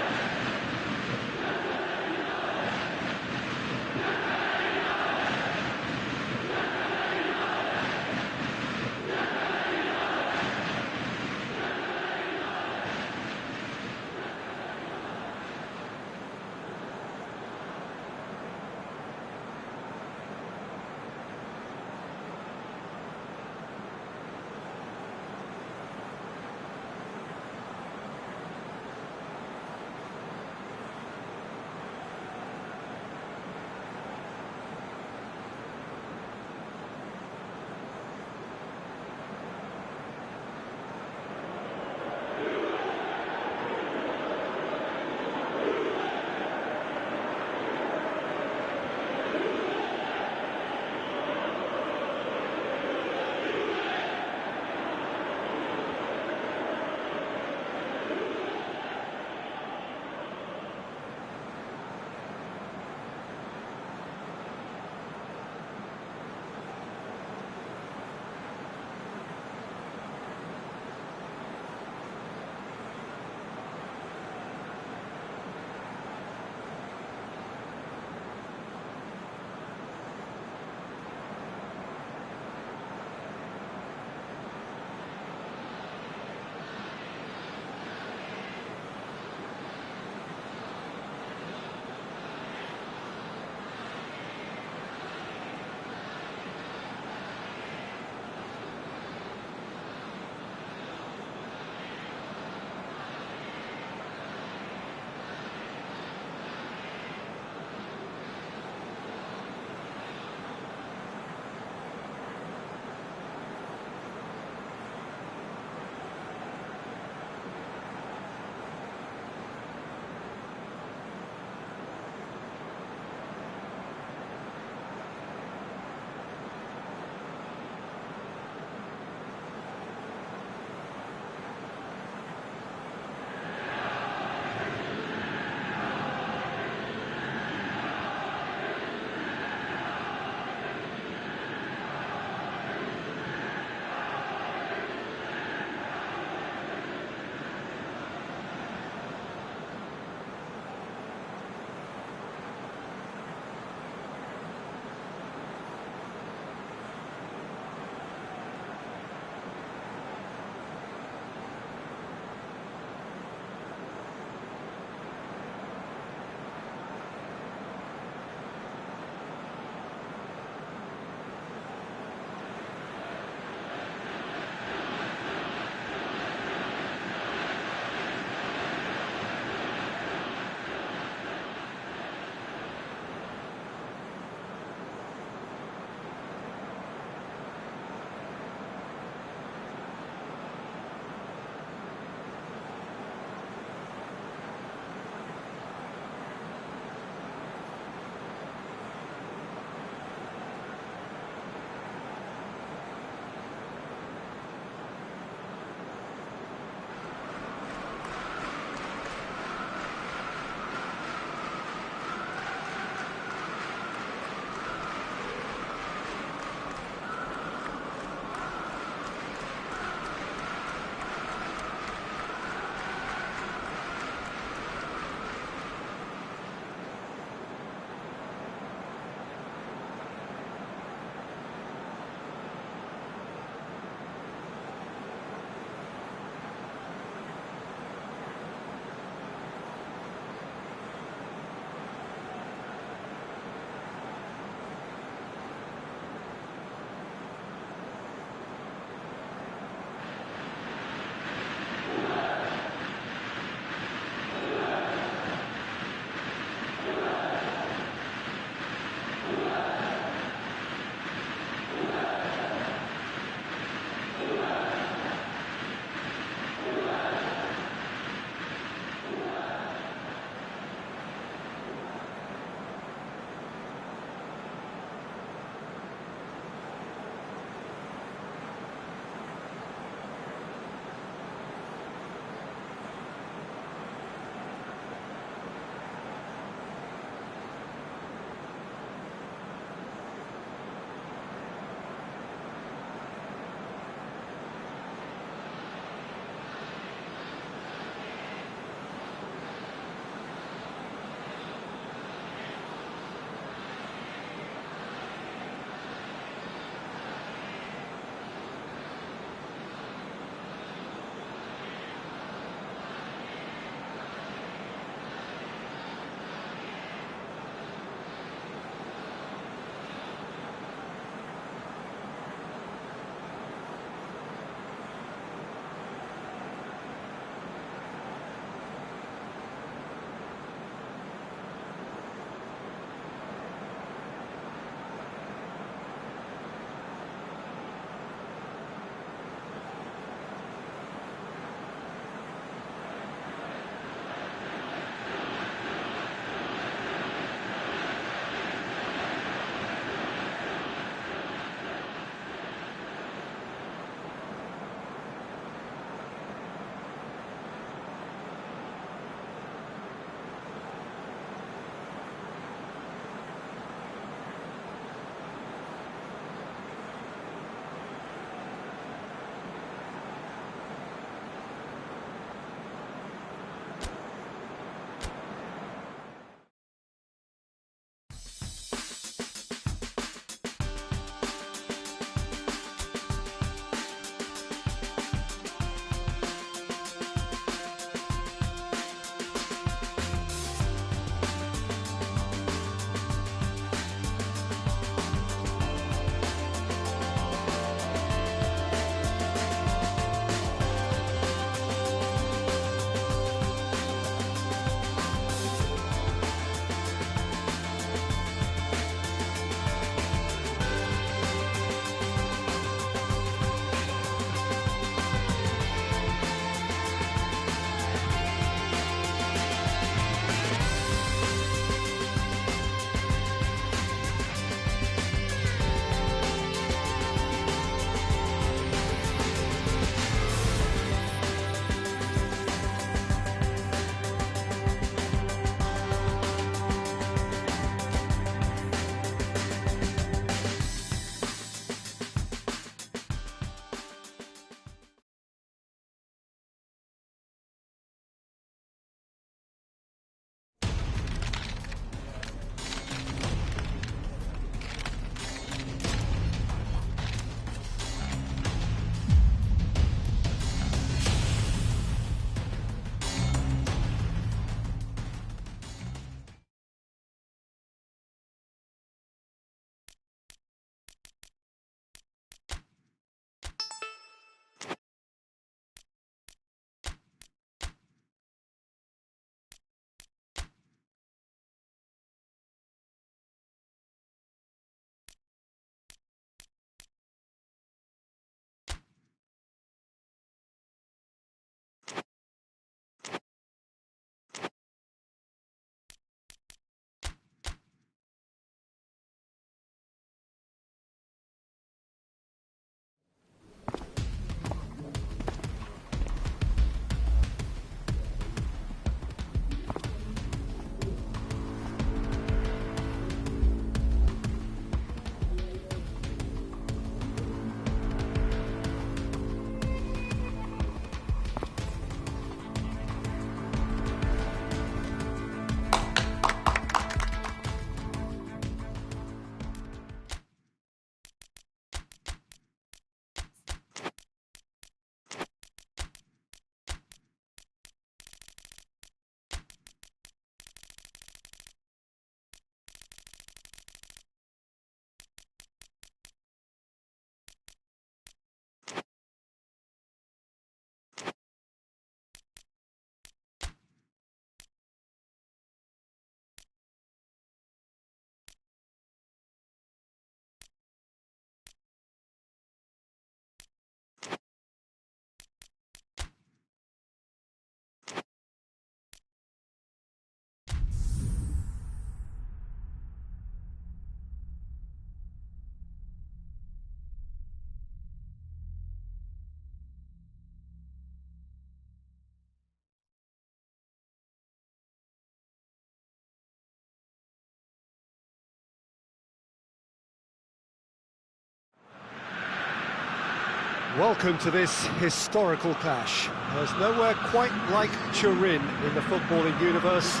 Welcome to this historical clash. There's nowhere quite like Turin in the footballing universe,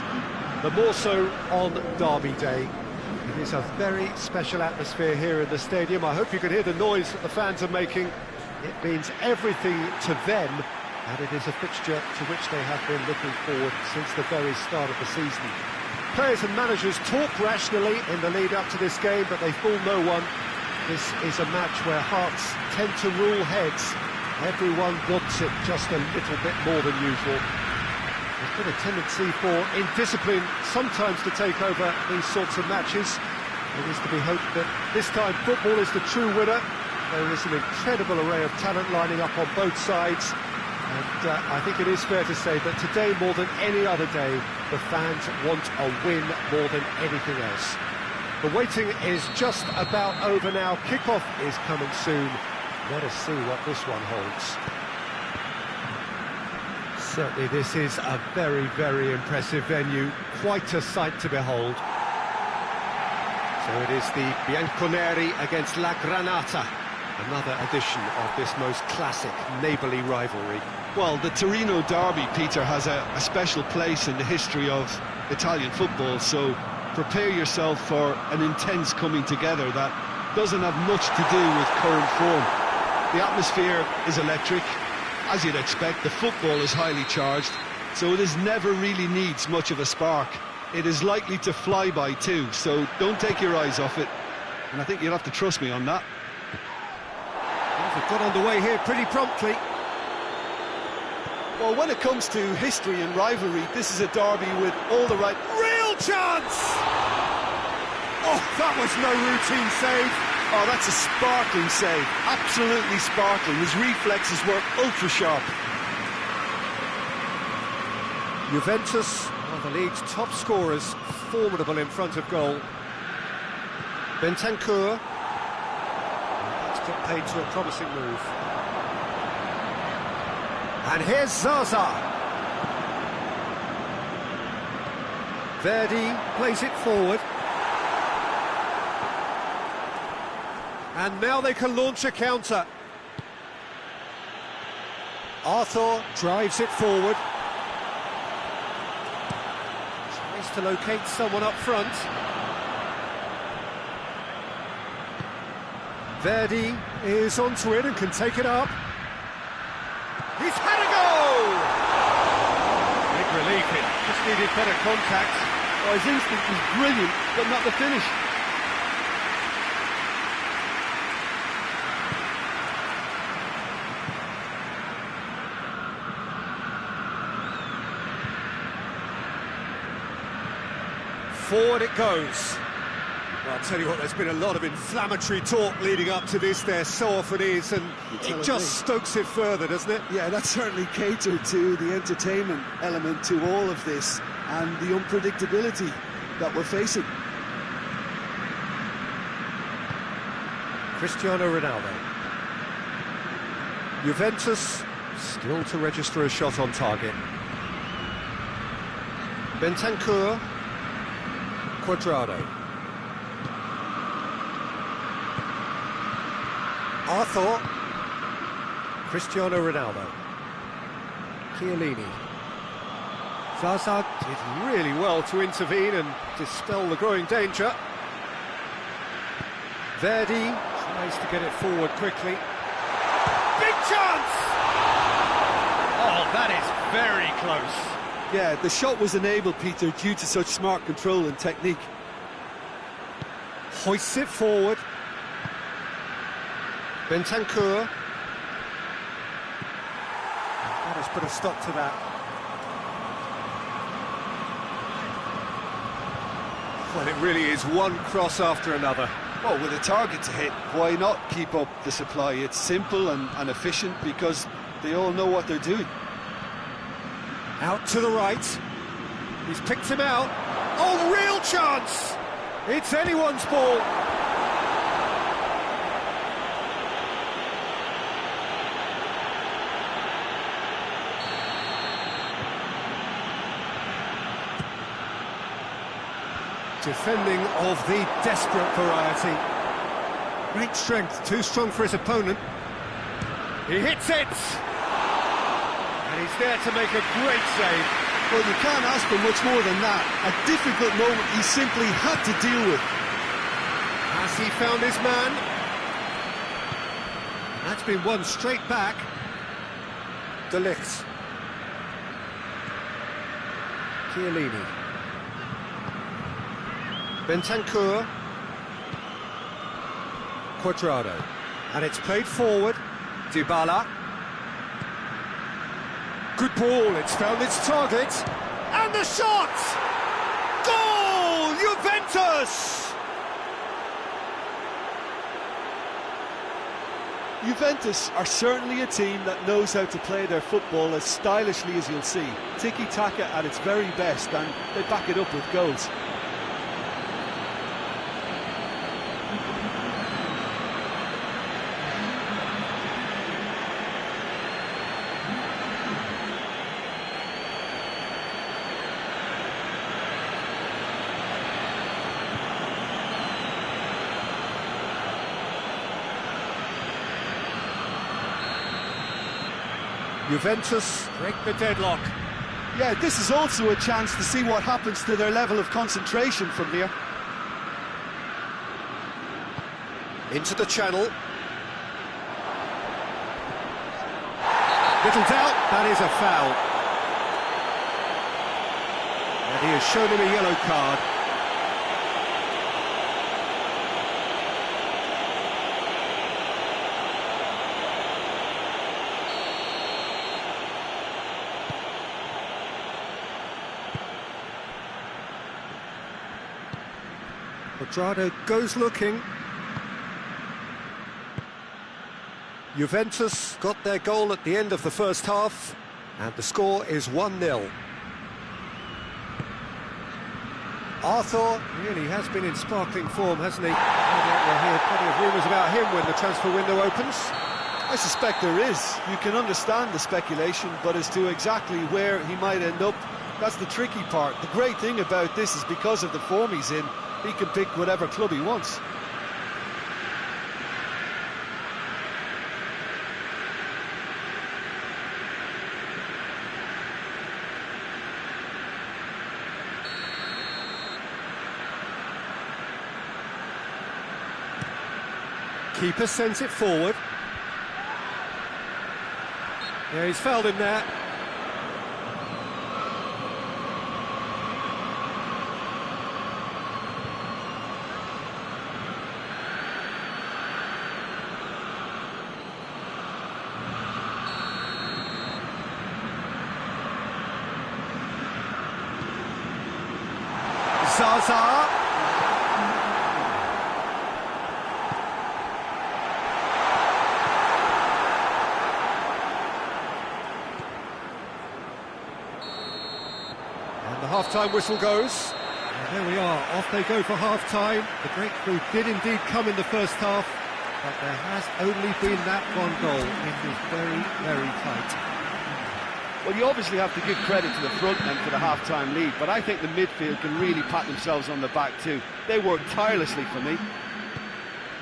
the more so on Derby Day. It is a very special atmosphere here in the stadium. I hope you can hear the noise that the fans are making. It means everything to them, and it is a fixture to which they have been looking forward since the very start of the season. Players and managers talk rationally in the lead up to this game, but they fool no one. This is a match where hearts tend to rule heads. Everyone wants it just a little bit more than usual. There's been a tendency for indiscipline sometimes to take over these sorts of matches. It is to be hoped that this time football is the true winner. There is an incredible array of talent lining up on both sides. And I think it is fair to say that today, more than any other day, the fans want a win more than anything else. The waiting is just about over now. Kickoff is coming soon. Let us see what this one holds. Certainly this is a very, very impressive venue. Quite a sight to behold. So it is the Bianconeri against La Granata. Another edition of this most classic neighbourly rivalry. Well, the Torino derby, Peter, has a special place in the history of Italian football, so prepare yourself for an intense coming together that doesn't have much to do with current form. The atmosphere is electric, as you'd expect. The football is highly charged, so it never really needs much of a spark. It is likely to fly by too, so don't take your eyes off it, and I think you'll have to trust me on that. Well, they've got underway here pretty promptly. Well, when it comes to history and rivalry, this is a derby with all the right... Real chance! Oh, that was no routine save. Oh, that's a sparkling save. Absolutely sparkling. His reflexes were ultra-sharp. Juventus are the league's top scorers, formidable in front of goal. Bentancur. That's got paid to a promising move. And here's Zaza. Verdi plays it forward. And now they can launch a counter. Arthur drives it forward. Tries to locate someone up front. Verdi is onto it and can take it up. He's had a goal! Big relief, it just needed better contact. Oh, his instinct was brilliant, but not the finish. Forward it goes. Well, I'll tell you what, there's been a lot of inflammatory talk leading up to this. There so often is, and it just stokes it further, doesn't it? Yeah, that certainly catered to the entertainment element to all of this and the unpredictability that we're facing. Cristiano Ronaldo. Juventus still to register a shot on target. Bentancur. Quadrado. Arthur. Cristiano Ronaldo. Chiellini. Zaza did really well to intervene and dispel the growing danger. Verdi tries to get it forward quickly. Big chance! Oh, that is very close. Yeah, the shot was enabled, Peter, due to such smart control and technique. Hoists it forward. Bentancur. That has put a stop to that. Well, it really is one cross after another. Well, with a target to hit, why not keep up the supply? It's simple and efficient because they all know what they're doing. Out to the right. He's picked him out. Oh, real chance! It's anyone's ball. Defending of the desperate variety. Great strength, too strong for his opponent. He hits it! And he's there to make a great save. Well, you can't ask for much more than that. A difficult moment he simply had to deal with. Has he found his man? That's been won straight back. De Ligt. Chiellini. Bentancur. Cuadrado. And it's played forward. Dybala. Good ball, it's found its target. And the shot! Goal! Juventus! Juventus are certainly a team that knows how to play their football as stylishly as you'll see. Tiki-taka at its very best, and they back it up with goals. Juventus break the deadlock. Yeah, this is also a chance to see what happens to their level of concentration from here. Into the channel. Little doubt, that is a foul. And he has shown him a yellow card. Cuadrado goes looking. Juventus got their goal at the end of the first half, and the score is 1-0. Arthur really has been in sparkling form, hasn't he? No doubt we'll hear plenty of rumours about him when the transfer window opens. I suspect there is. You can understand the speculation, but as to exactly where he might end up, that's the tricky part. The great thing about this is because of the form he's in, he can pick whatever club he wants. Keeper sends it forward. Yeah, he's fouled him there. Zaza. And the half-time whistle goes. And there we are, off they go for half-time. The breakthrough did indeed come in the first half, but there has only been that one goal. It is very, very tight. Well, you obviously have to give credit to the front men for the half-time lead, but I think the midfield can really pat themselves on the back too. They worked tirelessly for me.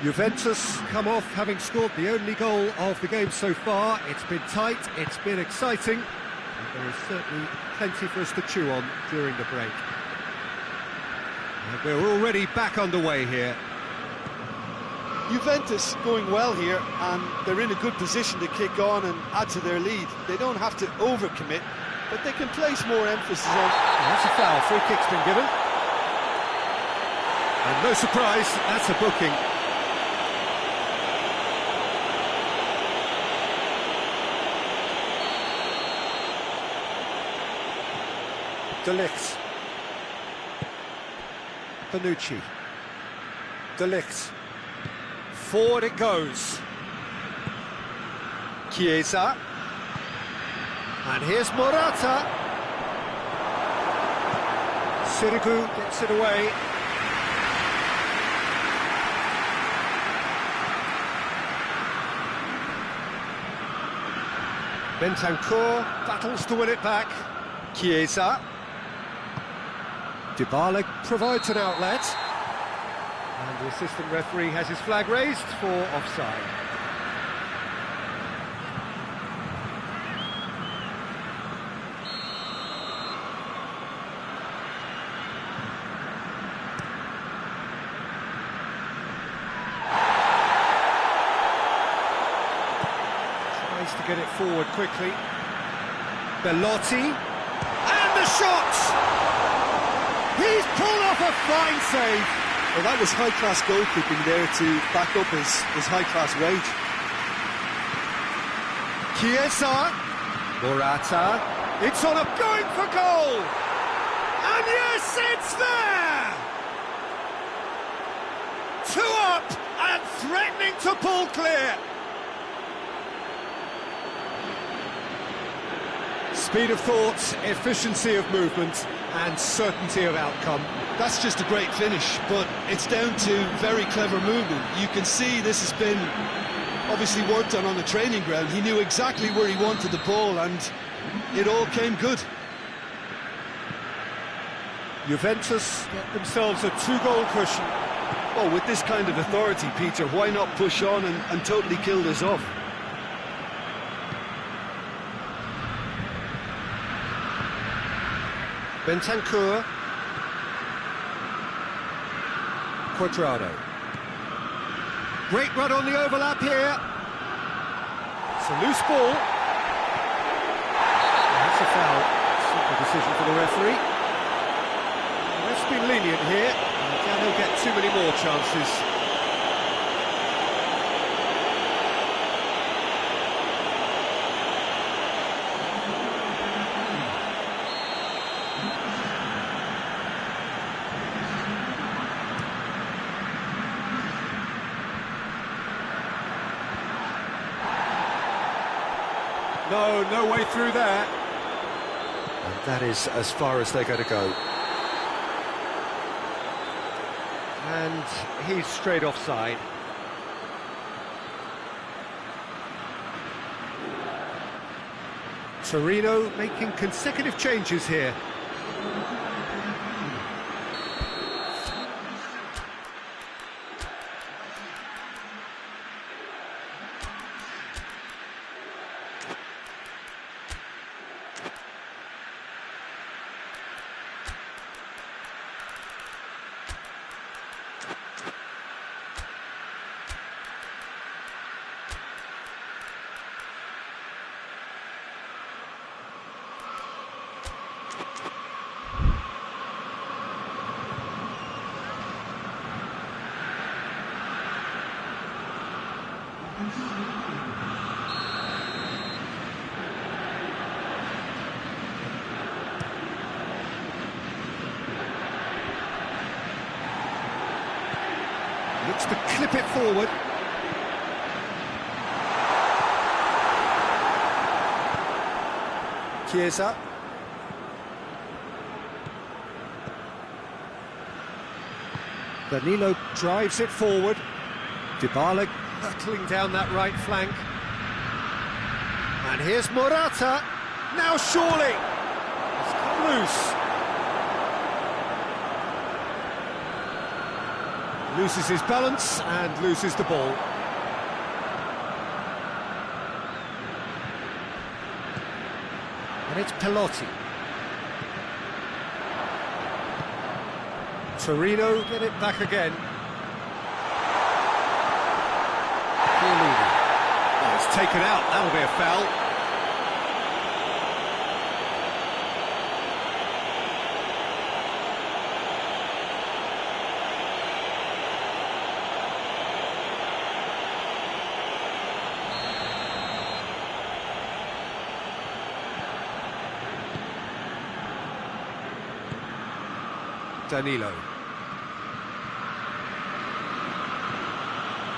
Juventus come off having scored the only goal of the game so far. It's been tight, it's been exciting, and there is certainly plenty for us to chew on during the break. And we're already back underway here. Juventus going well here, and they're in a good position to kick on and add to their lead. They don't have to overcommit, but they can place more emphasis on... That's a foul, free kick's been given. And no surprise, that's a booking. De Ligt. Bonucci. De Ligt. Forward it goes. Chiesa. And here's Morata. Sirigu gets it away. Bentancur battles to win it back. Chiesa. Dybala provides an outlet. And the assistant referee has his flag raised for offside. chance to get it forward quickly. Belotti, and the shot! He's pulled off a fine save. Well, that was high-class goalkeeping there to back up his high-class wage. Chiesa, Morata, it's on up, going for goal! And yes, it's there! 2 up and threatening to pull clear. Speed of thought, efficiency of movement, and certainty of outcome. That's just a great finish, but it's down to very clever movement. You can see this has been obviously worked on the training ground. He knew exactly where he wanted the ball, and it all came good. Juventus get themselves a 2-goal cushion. Well, with this kind of authority, Peter, why not push on and totally kill this off? Bentancur, Quadrado. Great run on the overlap here. It's a loose ball. That's a foul. Simple decision for the referee. The ref's been lenient here. Now he'll get too many more chances. No way through there. And that is as far as they're going to go. And he's straight offside. Torino making consecutive changes here. Looks to clip it forward. Chiesa. Danilo drives it forward. Dybala hurtling down that right flank. And here's Morata. Now surely. It's come loose. Loses his balance and loses the ball. And it's Belotti. Torino get it back again. Oh, it's taken out, that'll be a foul. Danilo.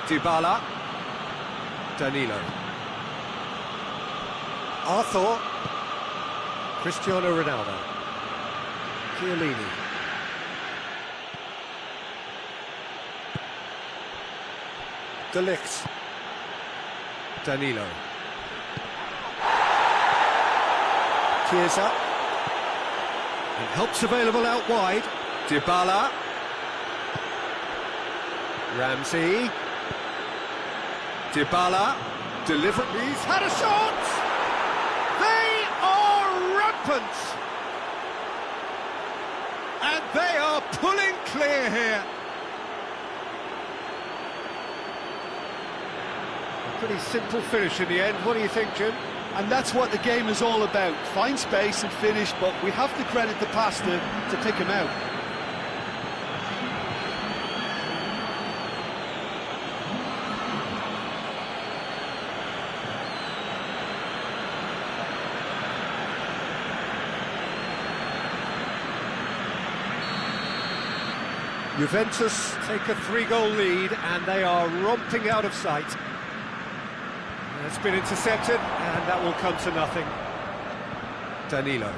Dybala. Danilo. Arthur. Cristiano Ronaldo. Chiellini. De Ligt. Danilo. Chiesa. And help's available out wide. Dybala. Ramsey. Dybala. Deliberately, he's had a shot! They are rampant! And they are pulling clear here. Pretty simple finish in the end. What do you think, Jim? And that's what the game is all about. Find space and finish, but we have to credit the pass to pick him out. Juventus take a 3-goal lead and they are romping out of sight. It's been intercepted and that will come to nothing. Danilo.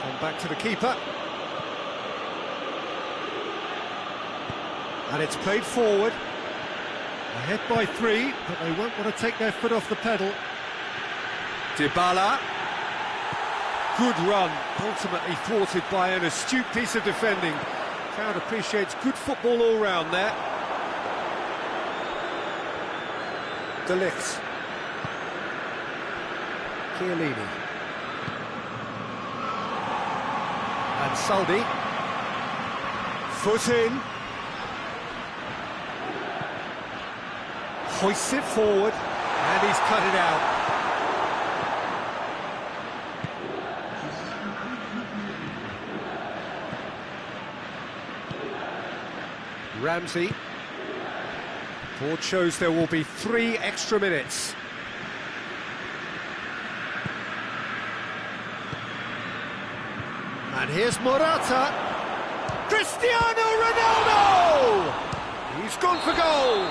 Come back to the keeper. And it's played forward. Ahead by 3, but they won't want to take their foot off the pedal. Dybala. Good run, ultimately thwarted by an astute piece of defending. Crowd appreciates good football all round there. De Ligt. Chiellini. And Saldi. Foot in. Hoists it forward, and he's cut it out. Ramsey. Board shows there will be 3 extra minutes. And here's Morata. Cristiano Ronaldo! He's gone for goal.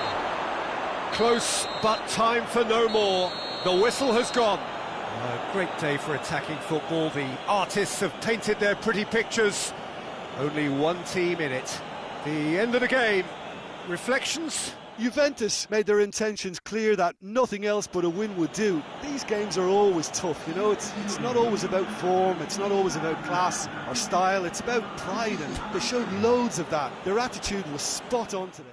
Close, but time for no more. The whistle has gone. A great day for attacking football. The artists have painted their pretty pictures. Only one team in it. The end of the game. Reflections? Juventus made their intentions clear that nothing else but a win would do. These games are always tough, you know, it's not always about form, it's not always about class or style, it's about pride, and they showed loads of that. Their attitude was spot on today.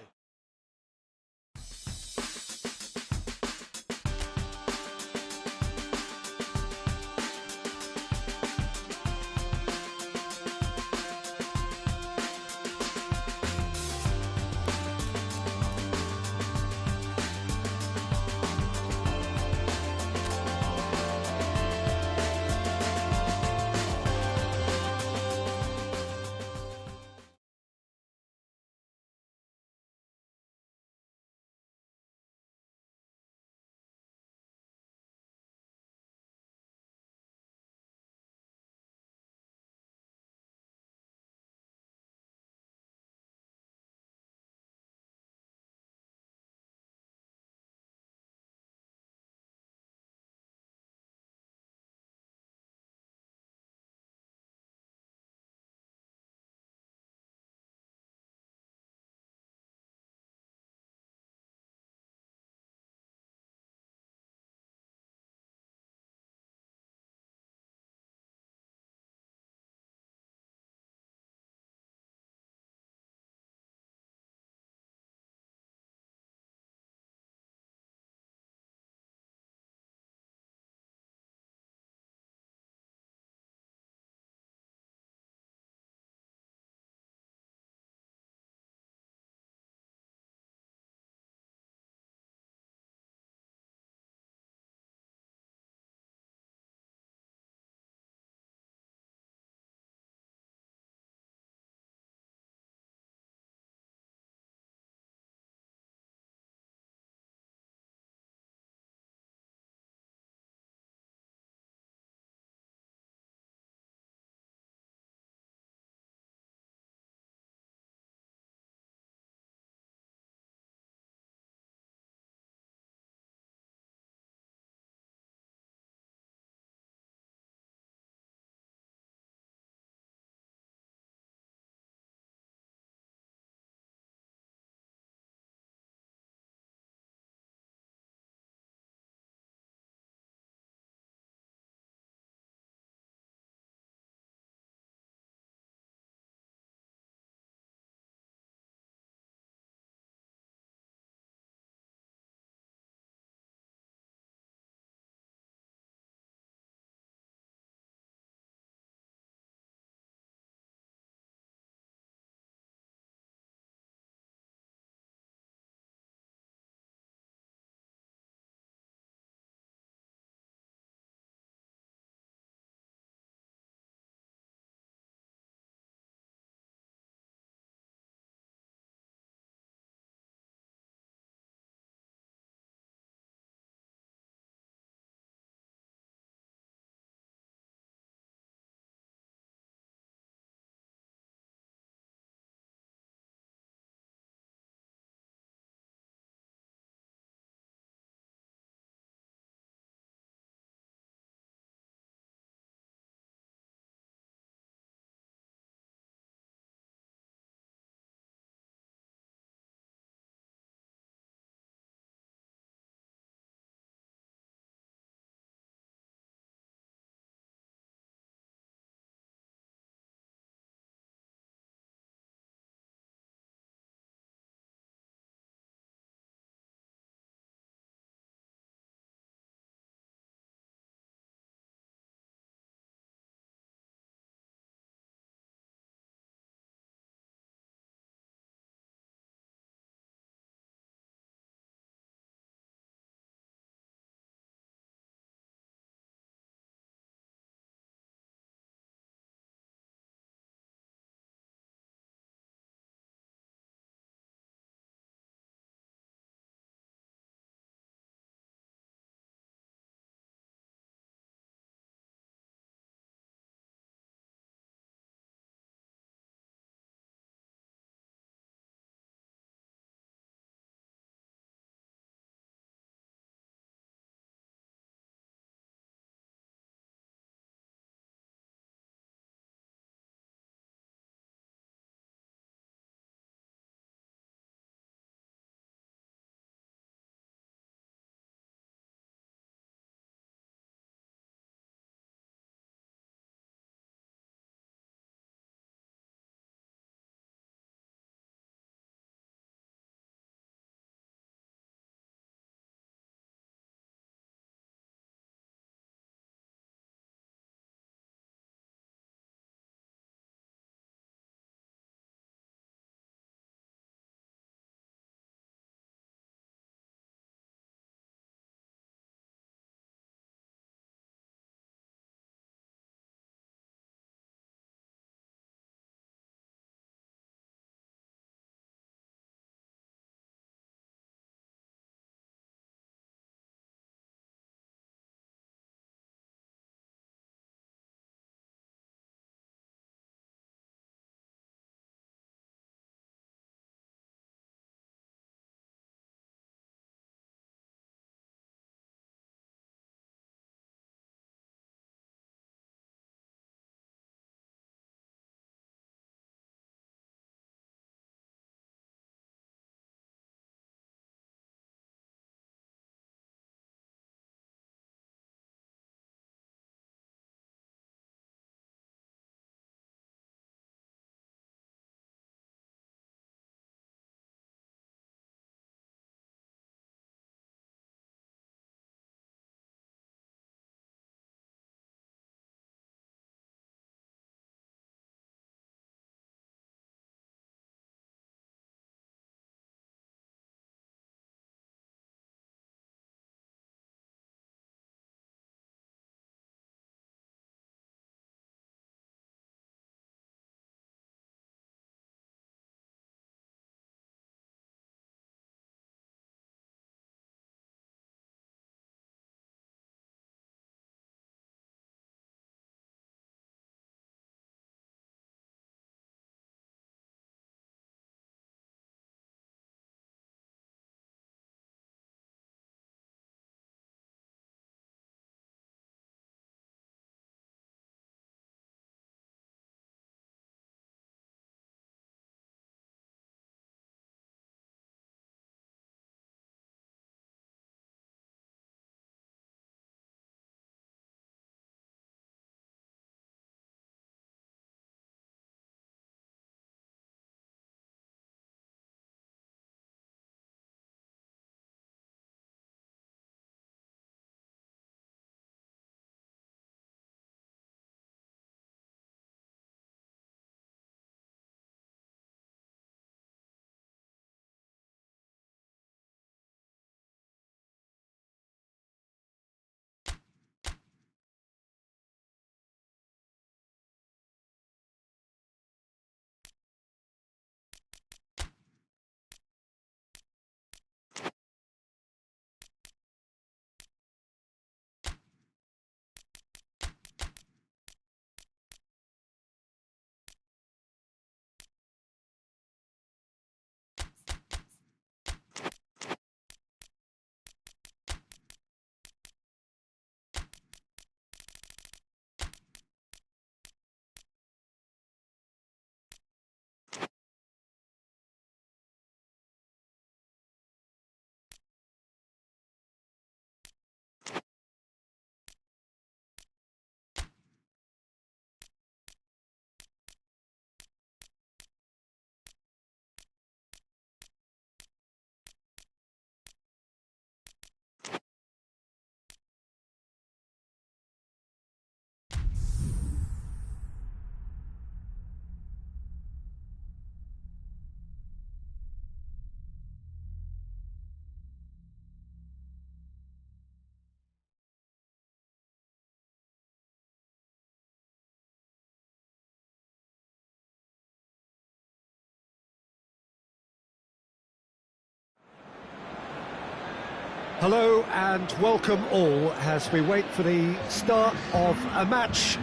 Hello and welcome all as we wait for the start of a match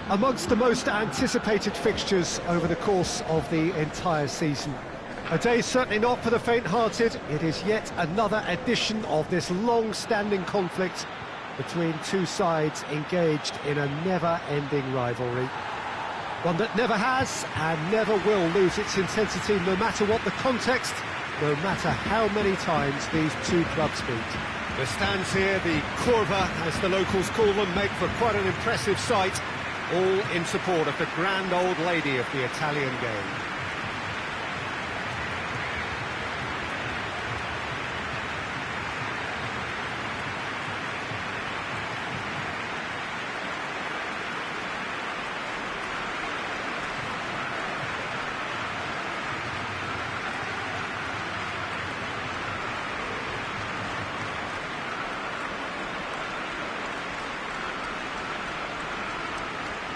amongst the most anticipated fixtures over the course of the entire season. A day certainly not for the faint-hearted. It is yet another edition of this long-standing conflict between two sides engaged in a never-ending rivalry. One that never has and never will lose its intensity, no matter what the context, no matter how many times these two clubs meet. The stands here, the curva, as the locals call them, make for quite an impressive sight, all in support of the grand old lady of the Italian game.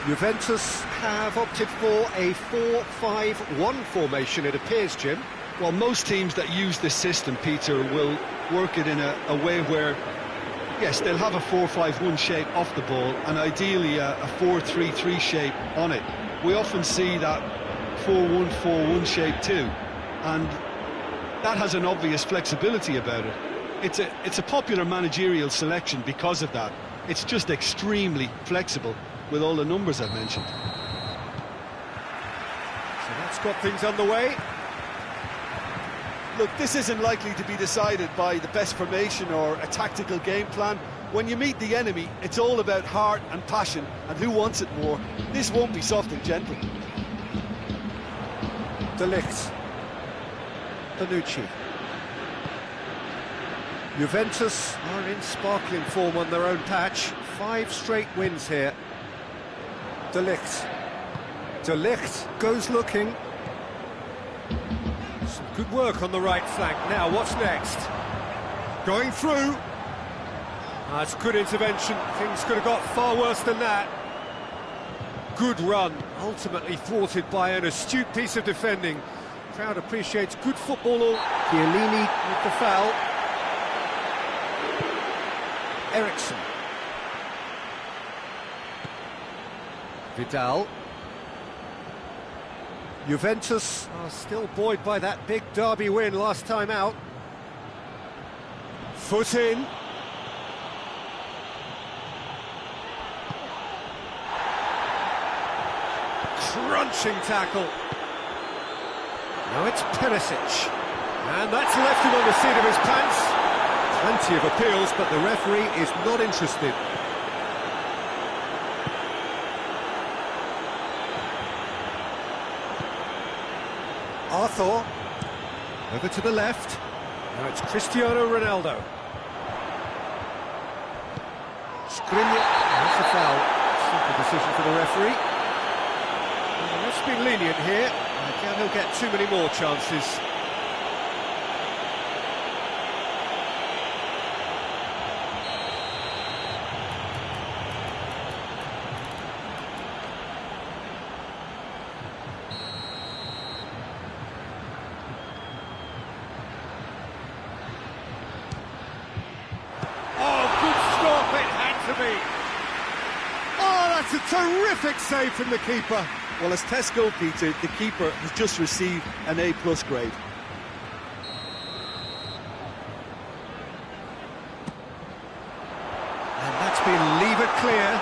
Juventus have opted for a 4-5-1 formation, it appears, Jim. Well, most teams that use this system, Peter, will work it in a way where, yes, they'll have a 4-5-1 shape off the ball and ideally a 4-3-3 shape on it. We often see that 4-1-4-1 shape too, and that has an obvious flexibility about it. It's a popular managerial selection because of that. It's just extremely flexible with all the numbers I've mentioned. So that's got things underway. Look, this isn't likely to be decided by the best formation or a tactical game plan. When you meet the enemy, it's all about heart and passion and who wants it more. This won't be soft and gentle. De Ligt. Bonucci. Juventus are in sparkling form on their own patch. 5 straight wins here. De Ligt. De Ligt goes looking. Some good work on the right flank. Now, what's next? Going through. That's good intervention. Things could have got far worse than that. Good run, ultimately thwarted by an astute piece of defending. Crowd appreciates good football. Chiellini with the foul. Eriksson. Vidal. Juventus are still buoyed by that big derby win last time out. Foot in. Crunching tackle. Now it's Perisic. And that's left him on the seat of his pants. Plenty of appeals, but the referee is not interested. Arthur, over to the left. Now it's Cristiano Ronaldo. Skriniar, that's a foul. Simple decision for the referee. Well, the ref's been lenient here. I doubt he'll get too many more chances. Oh, that's a terrific save from the keeper. Well, as test goal, Peter, the keeper has just received an A+ grade. And that's been levered clear.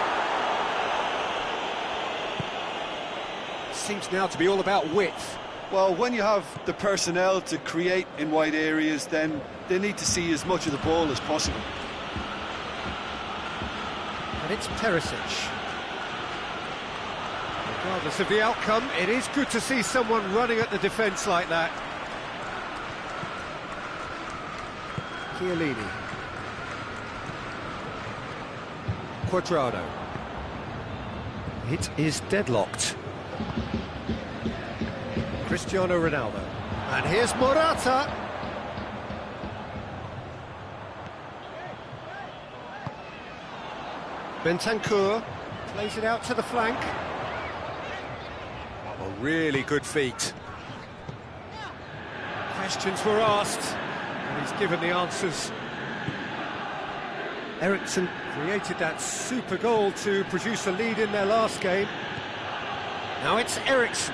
Seems now to be all about width. Well, when you have the personnel to create in wide areas, then they need to see as much of the ball as possible. And it's Perisic. Regardless of the outcome, it is good to see someone running at the defence like that. Chiellini. Quadrado. It is deadlocked. Cristiano Ronaldo. And here's Morata. Bentancur plays it out to the flank. Oh, really good feet. Questions were asked, and he's given the answers. Eriksson created that super goal to produce a lead in their last game. Now it's Eriksson.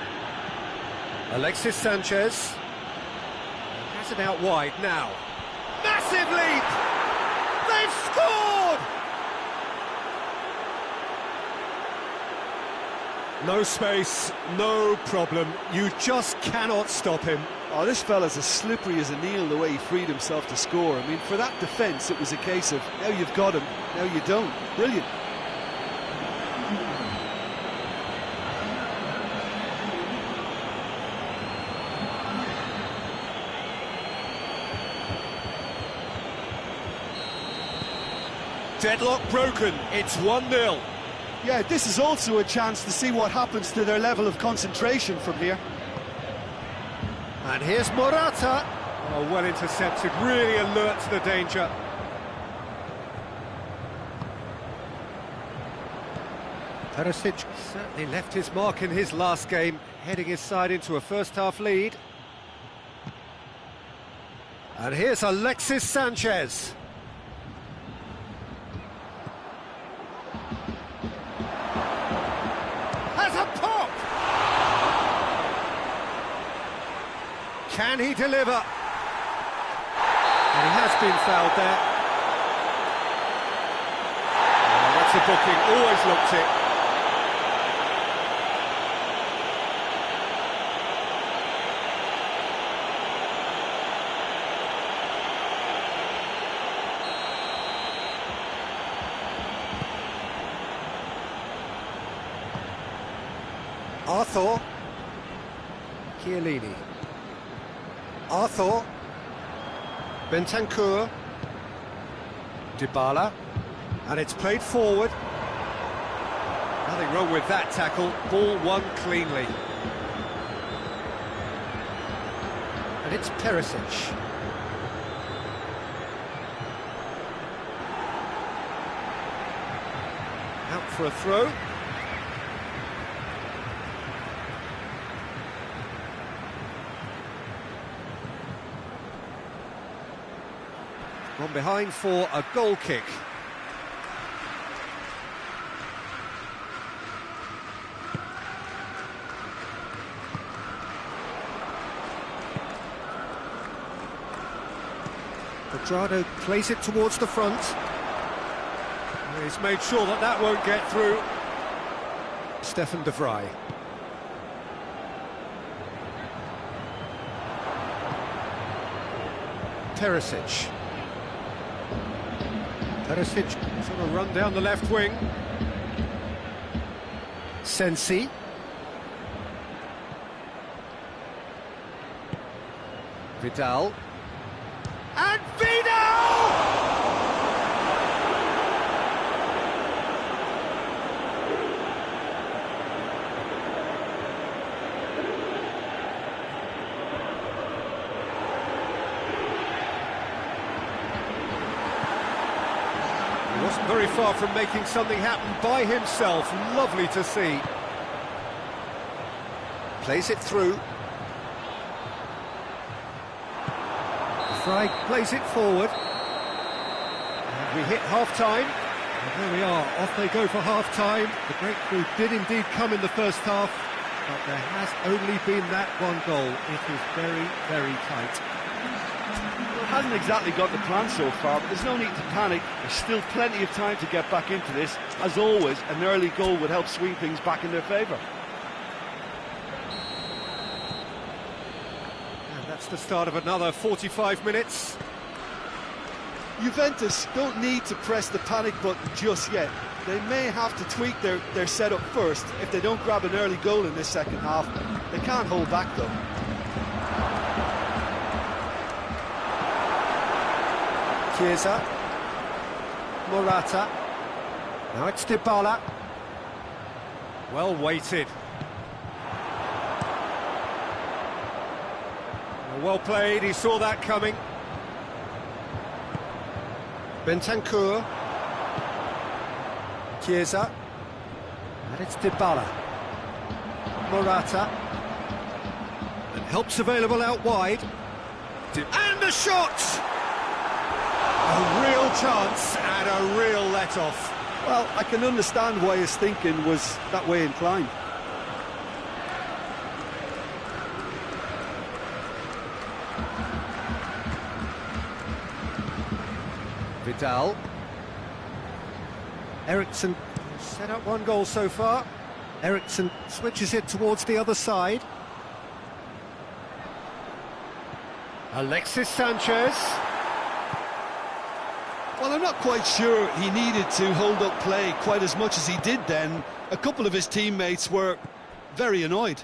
Alexis Sanchez. Has it out wide now. Massive leap! They've scored! No space, no problem. You just cannot stop him. Oh, this fella's as slippery as a needle the way he freed himself to score. I mean, for that defence, it was a case of, now you've got him, now you don't. Brilliant. Deadlock broken, it's 1-0. Yeah, this is also a chance to see what happens to their level of concentration from here. And here's Morata. Oh, well intercepted, really alert to the danger. Perisic certainly left his mark in his last game, heading his side into a first-half lead. And here's Alexis Sanchez. Has a pop! Can he deliver? And he has been fouled there. Oh, that's a booking, always looked it. Arthur. Chiellini. Arthur. Bentancur. Dybala. And it's played forward. Nothing wrong with that tackle. Ball won cleanly. And it's Perisic. Out for a throw. Gone behind for a goal kick. Quadrado plays it towards the front. He's made sure that that won't get through. Stefan de Vrij. Perisic. Perisic sort of run down the left wing. Sensi. Vidal. And Vidal! He wasn't very far from making something happen by himself. Lovely to see. Plays it through. Fry plays it forward. And we hit half-time. And there we are, off they go for half-time. The breakthrough did indeed come in the first half, but there has only been that one goal. It is very, very tight. Well, it hasn't exactly got the plan so far, but there's no need to panic. There's still plenty of time to get back into this. As always, an early goal would help swing things back in their favour. That's the start of another 45 minutes. Juventus don't need to press the panic button just yet. They may have to tweak their setup first if they don't grab an early goal in this second half. They can't hold back though. Chiesa. Morata. Now it's Dybala. Well weighted. Well played, he saw that coming. Bentancur. Chiesa. And it's Dybala. Morata. And help's available out wide. And the shot! A real real chance and a real let-off. Well, I can understand why his thinking was that way inclined. Vidal. Eriksson set up one goal so far. Eriksson switches it towards the other side. Alexis Sanchez. Well, I'm not quite sure he needed to hold up play quite as much as he did then. A couple of his teammates were very annoyed.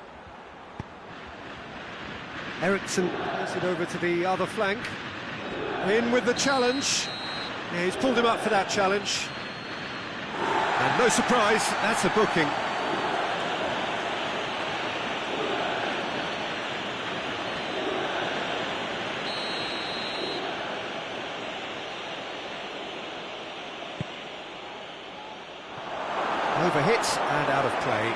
Eriksson plays it over to the other flank. In with the challenge. Yeah, he's pulled him up for that challenge. And no surprise, that's a booking. Overhit and out of play.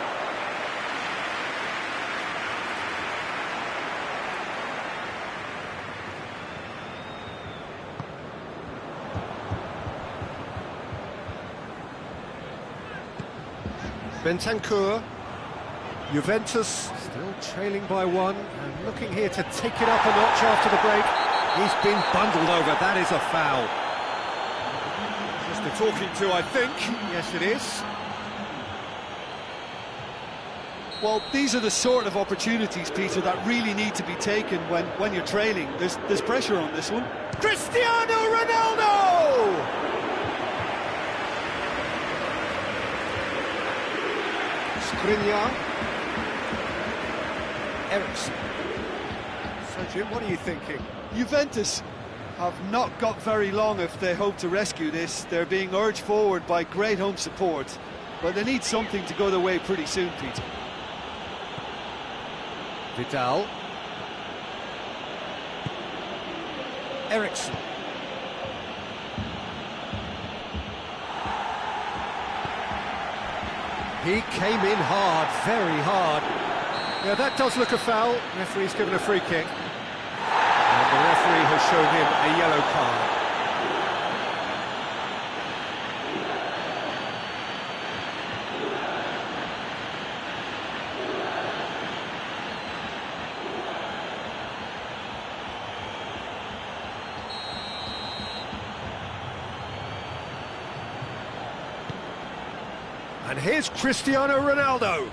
Bentancur. Juventus still trailing by one and looking here to take it up a notch after the break. He's been bundled over, that is a foul. Just a talking to, I think. Yes, it is. Well, these are the sort of opportunities, Peter, that really need to be taken when you're trailing. There's pressure on this one. Cristiano Ronaldo! Skriniar. Eriksson. So, Jim, what are you thinking? Juventus have not got very long if they hope to rescue this. They're being urged forward by great home support, but they need something to go their way pretty soon, Peter. Vidal. Eriksson. He came in hard, very hard. Yeah, that does look a foul. Referee's given a free kick. And the referee has shown him a yellow card. And here's Cristiano Ronaldo.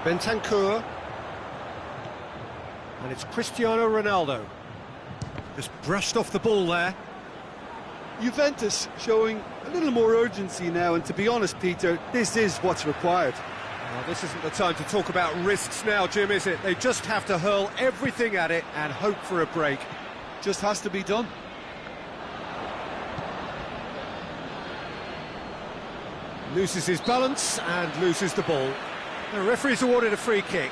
Bentancur. And it's Cristiano Ronaldo. Just brushed off the ball there. Juventus showing a little more urgency now, and to be honest, Peter, this is what's required. Well, this isn't the time to talk about risks now, Jim, is it? They just have to hurl everything at it and hope for a break. Just has to be done. Loses his balance and loses the ball. The referee's awarded a free kick.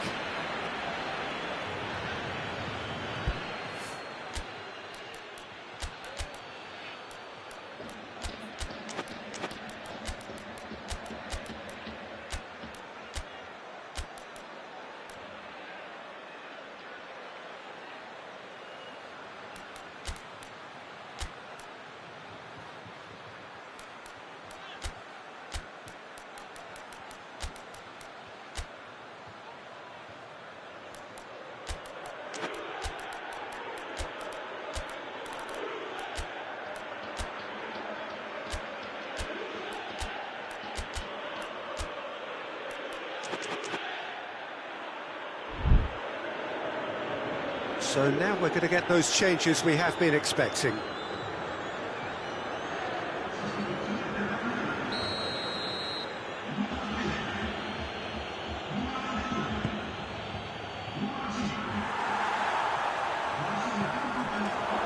So now we're going to get those changes we have been expecting.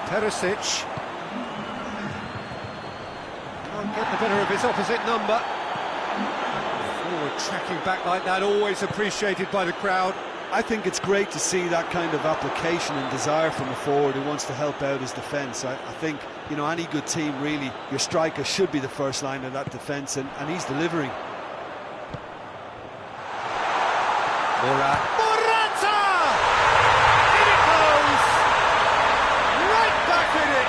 Perisic. Can't get the better of his opposite number. Forward tracking back like that, always appreciated by the crowd. I think it's great to see that kind of application and desire from a forward who wants to help out his defence. I think, you know, any good team, really, your striker should be the first line of that defence, and he's delivering. Morata! In it goes! Right back in it!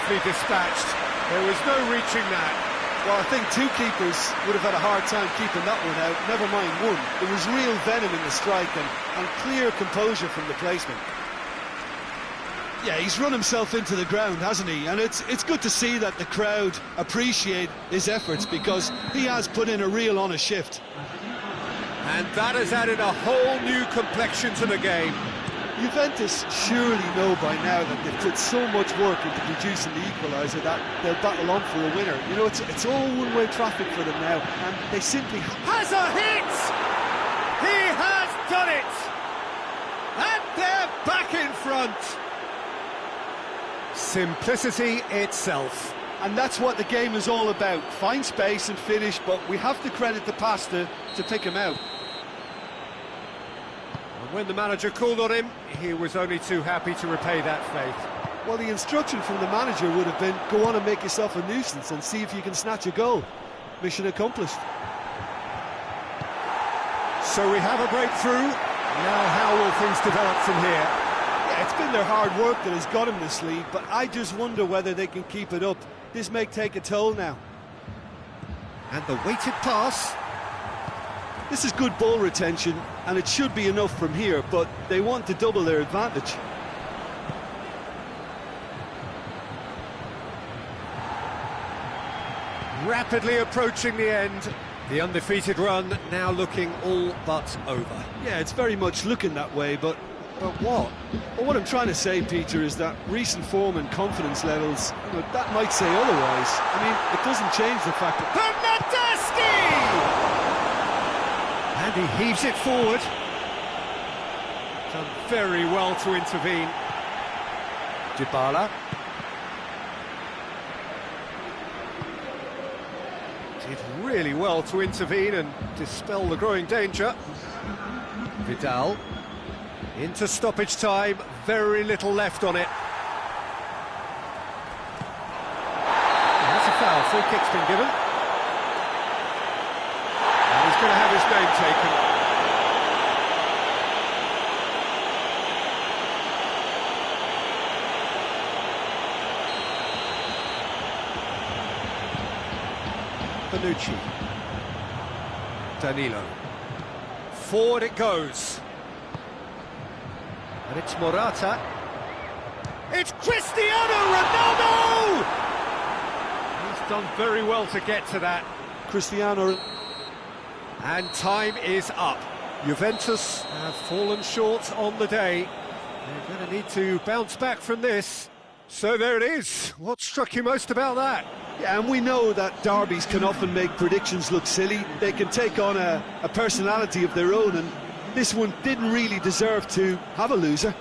beautifully dispatched. There was no reaching that. Well, I think two keepers would have had a hard time keeping that one out, never mind one. There was real venom in the strike and clear composure from the placement. Yeah, he's run himself into the ground, hasn't he? And it's good to see that the crowd appreciate his efforts, because he has put in a real honest shift. And that has added a whole new complexion to the game. Juventus surely know by now that they've put so much work into producing the equaliser that they'll battle on for a winner. You know, it's all one-way traffic for them now, and they simply... Has a hit! He has done it! And they're back in front! Simplicity itself. And that's what the game is all about. Find space and finish, but we have to credit the pastor to pick him out. And when the manager called on him, he was only too happy to repay that faith. Well, the instruction from the manager would have been, go on and make yourself a nuisance and see if you can snatch a goal. Mission accomplished. So we have a breakthrough. Now how will things develop from here? Yeah, it's been their hard work that has got them this lead, but I just wonder whether they can keep it up. This may take a toll now. And the weighted pass. This is good ball retention, and it should be enough from here, but they want to double their advantage. Rapidly approaching the end. The undefeated run now looking all but over. Yeah, it's very much looking that way, but what? Well, what I'm trying to say, Peter, is that recent form and confidence levels, you know, that might say otherwise. I mean, it doesn't change the fact that... Bernardeschi! And he heaves it forward. Done very well to intervene. Dybala. Did really well to intervene and dispel the growing danger. Vidal. Into stoppage time, very little left on it. That's a foul, free kick's been given. And he's going to have his name taken. Bonucci. Danilo. Forward it goes. And it's Morata. It's Cristiano Ronaldo! He's done very well to get to that. Cristiano... And time is up. Juventus have fallen short on the day. They're going to need to bounce back from this. So there it is. What struck you most about that? Yeah, and we know that derbies can often make predictions look silly. They can take on a personality of their own, and this one didn't really deserve to have a loser.